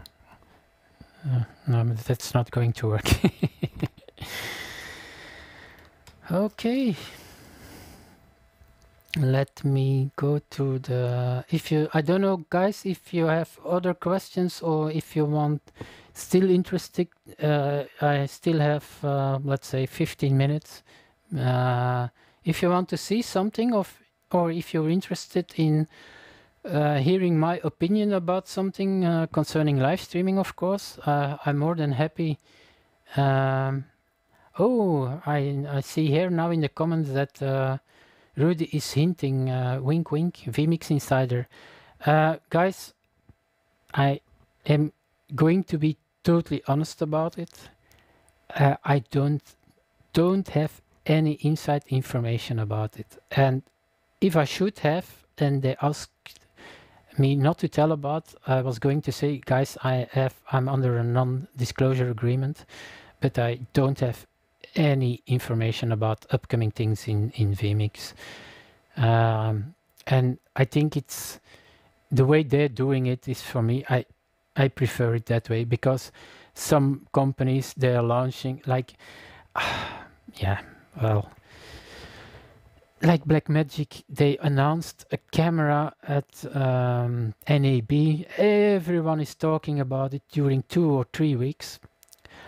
no, that's not going to work. Okay. Let me go to the, I don't know, guys, if you have other questions, or if you want, still interested, I still have, let's say 15 minutes. If you want to see something or if you're interested in hearing my opinion about something concerning live streaming, of course, I'm more than happy. Oh, I see here now in the comments that Rudy is hinting, wink wink, vMix Insider. Guys, I am going to be totally honest about it. I don't have any inside information about it, and if I should have, and they asked me not to tell about, I was going to say, guys, I'm under a non-disclosure agreement, but I don't have any information about upcoming things in vMix, and I think it's the way they're doing it is, for me, I prefer it that way, because some companies, they are launching like yeah, well, like Blackmagic, they announced a camera at NAB. Everyone is talking about it during 2 or 3 weeks.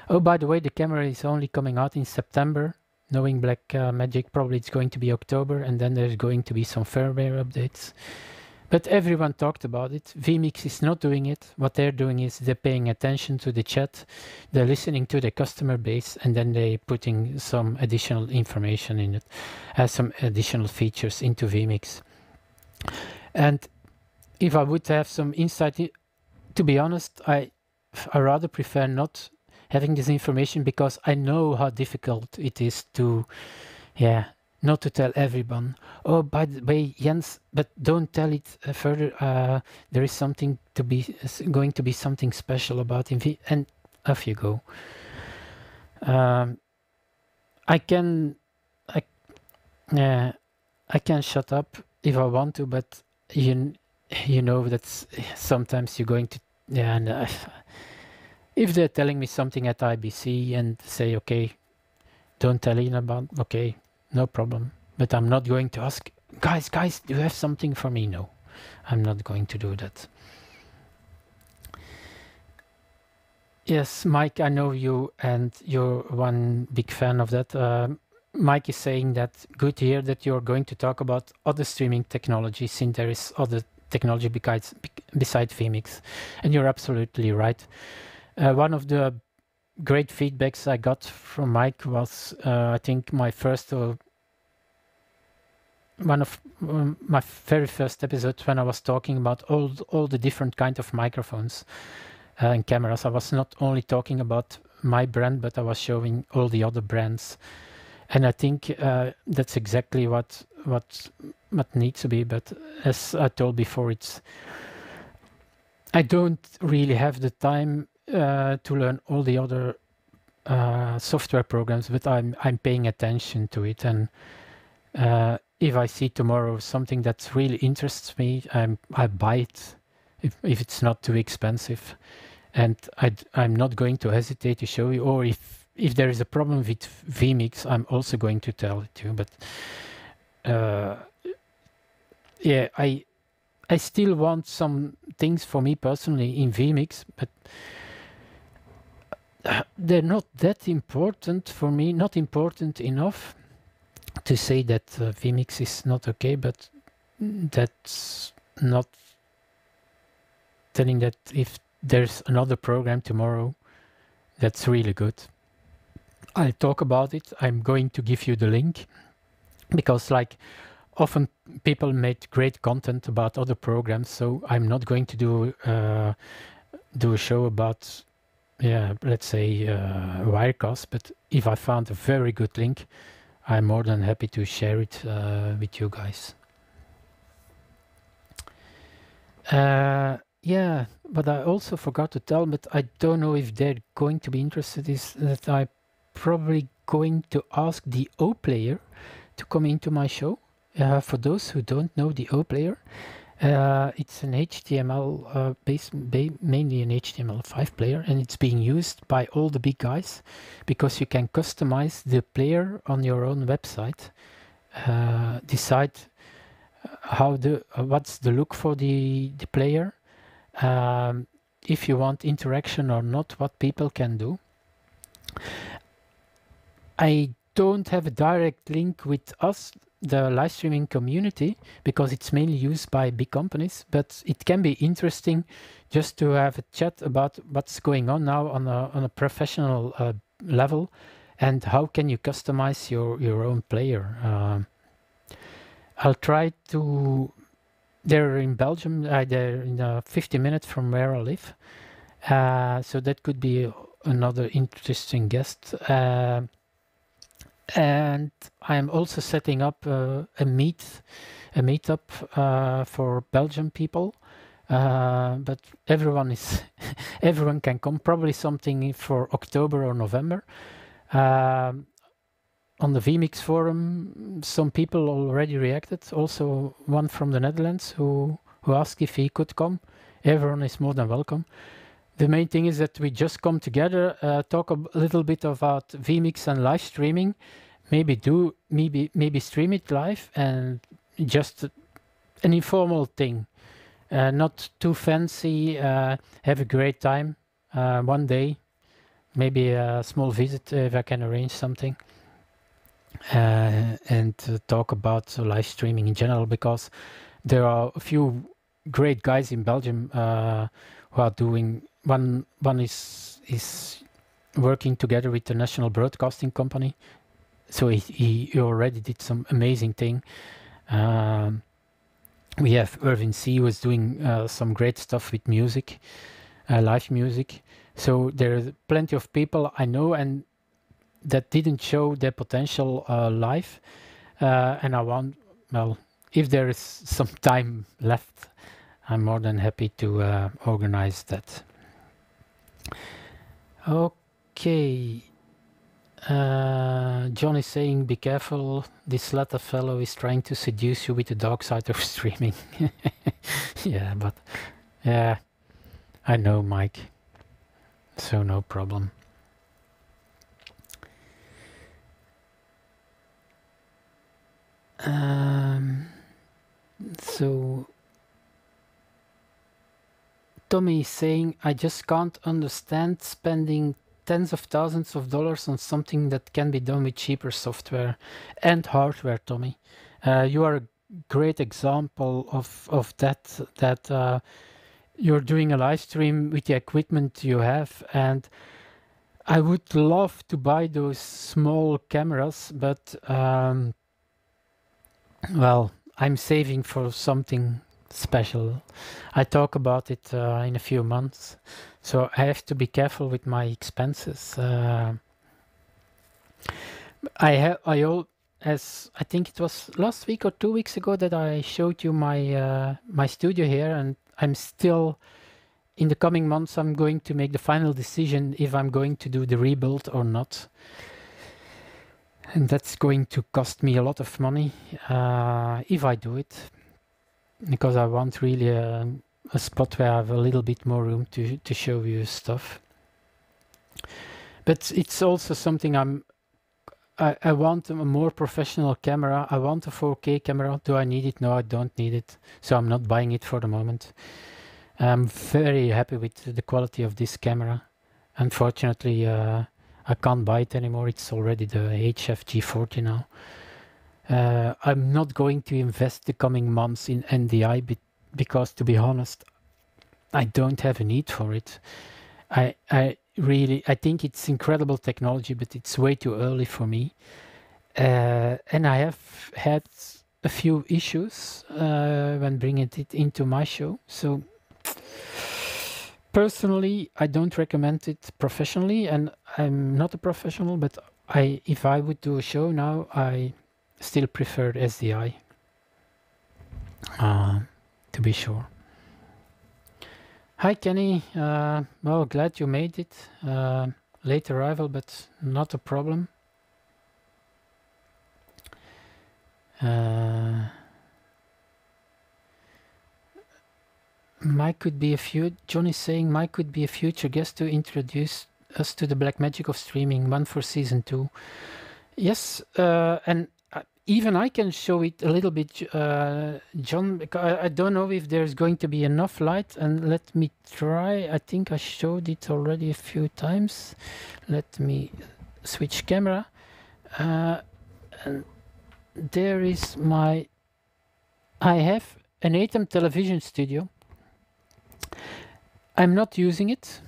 Oh, by the way, the camera is only coming out in September. Knowing Blackmagic, probably it's going to be October, and then there's going to be some firmware updates. But everyone talked about it. vMix is not doing it. What they're doing is they're paying attention to the chat, they're listening to the customer base, and then they're putting some additional information in it, some additional features into vMix. And if I would have some insight, to be honest, I rather prefer not having this information, because I know how difficult it is to, not to tell everyone. Oh, by the way, Jens, but don't tell it further. There is something to be going to be something special about Invi, and off you go. I can shut up if I want to, but you know that sometimes you're going to, and if they're telling me something at IBC and say, okay, don't tell Ian about, okay, no problem, but I'm not going to ask, guys, do you have something for me? No, I'm not going to do that. Yes, Mike, I know you, and you're one big fan of that. Mike is saying that good to hear that you're going to talk about other streaming technologies, since there is other technology besides vMix, and you're absolutely right. One of the great feedbacks I got from Mike was, I think, my first one of my very first episodes, when I was talking about all the different kind of microphones and cameras. I was not only talking about my brand, but I was showing all the other brands, and I think that's exactly what needs to be. But as I told before, I don't really have the time to learn all the other software programs, but I'm paying attention to it, and if I see tomorrow something that really interests me, I buy it if it's not too expensive, and I'm not going to hesitate to show you. Or if there is a problem with vMix, I'm also going to tell it to you. But yeah, I still want some things for me personally in vMix, but they're not that important for me, not important enough to say that vMix is not okay, but that's not telling that if there's another program tomorrow that's really good, I'll talk about it. I'm going to give you the link, because like often people make great content about other programs, so I'm not going to do a show about, let's say Wirecast, but if I found a very good link, I'm more than happy to share it with you guys. Yeah, but I also forgot to tell, but I don't know if they're going to be interested, is that I'm probably going to ask the O player to come into my show. For those who don't know the O player, it's an HTML mainly an HTML5 player, and it's being used by all the big guys, because you can customize the player on your own website, decide what's the look for the player, if you want interaction or not, what people can do. I don't have a direct link with us, the live streaming community, because it's mainly used by big companies, but it can be interesting just to have a chat about what's going on now on a professional level, and how can you customize your own player. I'll try to. They're in Belgium. They're in 50 minutes from where I live, so that could be another interesting guest. And I'm also setting up a meetup for Belgian people, but everyone can come. Probably something for October or November. On the vMix forum, some people already reacted. Also, one from the Netherlands who asked if he could come. Everyone is more than welcome. The main thing is that we just come together, talk a little bit about vMix and live streaming, maybe stream it live, and just an informal thing, not too fancy. Have a great time. One day, maybe a small visit if I can arrange something, and talk about live streaming in general, because there are a few great guys in Belgium who are doing. One is working together with the National Broadcasting Company, so he already did some amazing thing. We have Irvin C, who is doing some great stuff with music. live music. So there are plenty of people I know and that didn't show their potential live. And I want, well, if there is some time left, I'm more than happy to organize that. Okay. John is saying, be careful, this latter fellow is trying to seduce you with the dark side of streaming. Yeah, but yeah, I know, Mike, so no problem. So Tommy is saying, I just can't understand spending tens of thousands of dollars on something that can be done with cheaper software and hardware, Tommy. You are a great example of that you're doing a live stream with the equipment you have, and I would love to buy those small cameras, but well, I'm saving for something special. I talk about it in a few months, so I have to be careful with my expenses. As I think it was last week or 2 weeks ago that I showed you my my studio here, and I'm still in the coming months I'm going to make the final decision if I'm going to do the rebuild or not. And that's going to cost me a lot of money if I do it, because I want really a spot where I have a little bit more room to show you stuff. But it's also something I want a more professional camera. I want a 4K camera. Do I need it? No, I don't need it. So I'm not buying it for the moment. I'm very happy with the quality of this camera. Unfortunately, I can't buy it anymore. It's already the HF G40 now. I'm not going to invest the coming months in NDI because, to be honest, I don't have a need for it. I think it's incredible technology, but it's way too early for me. And I have had a few issues when bringing it into my show. So personally, I don't recommend it professionally, and I'm not a professional, but if I would do a show now, I still prefer SDI, to be sure. Hi Kenny, well, glad you made it. Late arrival, but not a problem. Mike could be John is saying Mike could be a future guest to introduce us to the black magic of streaming, one for season 2. Yes, and even I can show it a little bit, John, because I don't know if there's going to be enough light, and let me try. I think I showed it already a few times. Let me switch camera. And there is I have an ATEM television studio. I'm not using it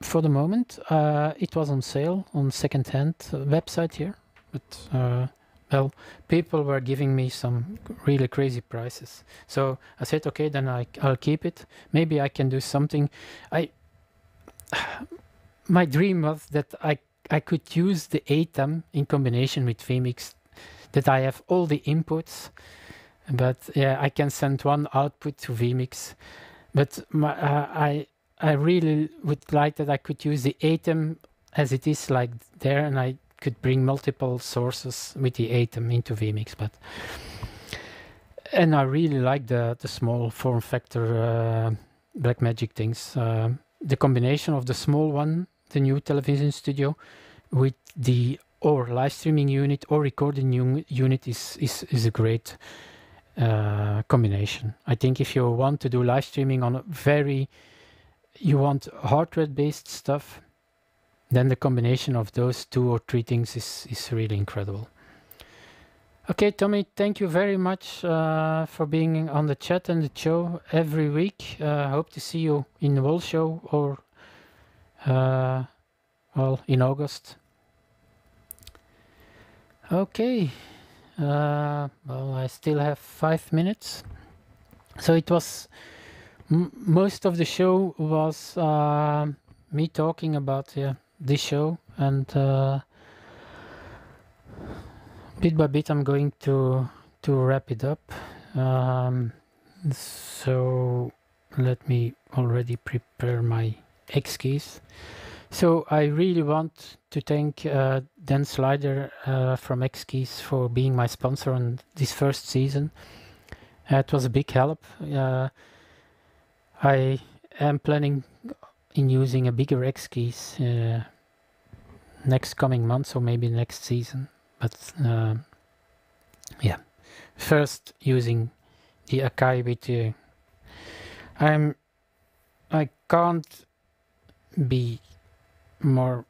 for the moment. It was on sale on second-hand website here, but well, people were giving me some really crazy prices. So I said, okay, then I'll keep it. Maybe I can do something. My dream was that I could use the ATEM in combination with vMix, that I have all the inputs, but yeah, I can send one output to vMix. But I really would like that I could use the ATEM as it is, like there, and I could bring multiple sources with the ATEM into vMix. And I really like the small form factor Blackmagic things. The combination of the small one, the new television studio, with the live streaming unit or recording unit is a great combination. I think if you want to do live streaming on you want hardware based stuff, then the combination of those 2 or 3 things is really incredible. Okay, Tommy, thank you very much for being on the chat and the show every week. Hope to see you in the whole show or well, in August. Okay, well, I still have 5 minutes. So it was most of the show was me talking about this show, and bit by bit I'm going to wrap it up. So let me already prepare my X keys. So I really want to thank Dan Slider from X Keys for being my sponsor on this first season. It was a big help. I am planning in using a bigger X Keys next coming months or maybe next season. But yeah, first using the Akai with the... I can't be more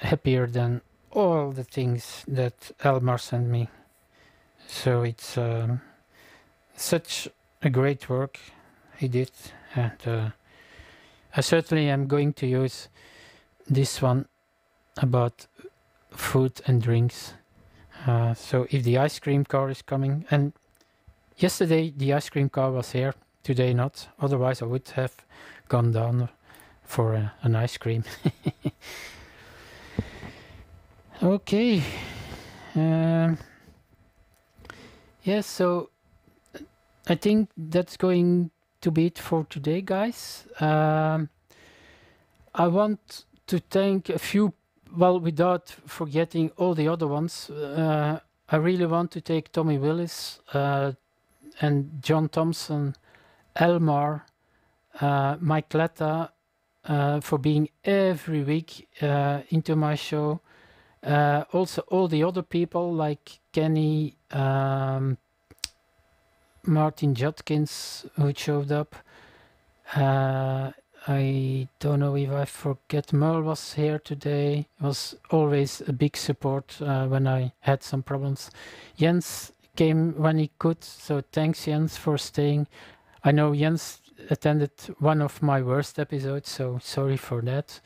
happier than all the things that Elmar sent me. So it's such a great work he did, and I certainly am going to use this one about food and drinks. So if the ice cream car is coming, and yesterday the ice cream car was here, today not, otherwise I would have gone down for an ice cream. Okay. Yes, so I think that's going to be it for today, guys. I want to thank a few, well, without forgetting all the other ones. I really want to thank Tommy Willis and John Thompson, Elmar, Mike Letta, for being every week into my show. Also all the other people like Kenny, Martin Judkins, who showed up. I don't know if I forget, Merle was here today. It was always a big support when I had some problems. Jens came when he could, so thanks Jens for staying. I know Jens attended one of my worst episodes, so sorry for that.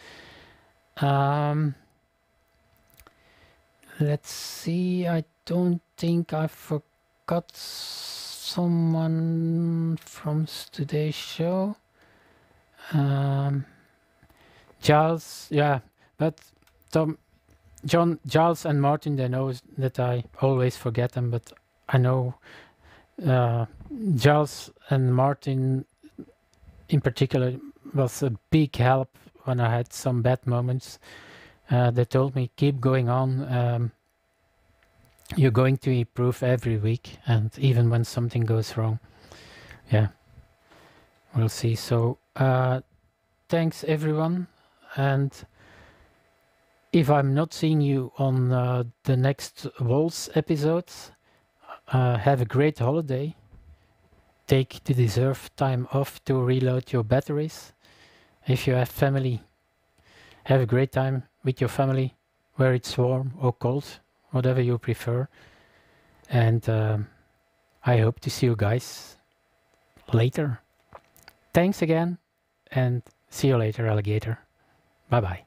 Let's see, I don't think I forgot someone from today's show. Giles, yeah, but Giles and Martin, they know that I always forget them, but I know Giles and Martin in particular was a big help when I had some bad moments. They told me, keep going on, you're going to improve every week, and even when something goes wrong. Yeah, we'll see. So thanks everyone, and if I'm not seeing you on the next SOLS episodes, have a great holiday. Take the deserved time off to reload your batteries. If you have family, have a great time with your family, where it's warm or cold, whatever you prefer. And I hope to see you guys later. Thanks again, and see you later, alligator. Bye bye.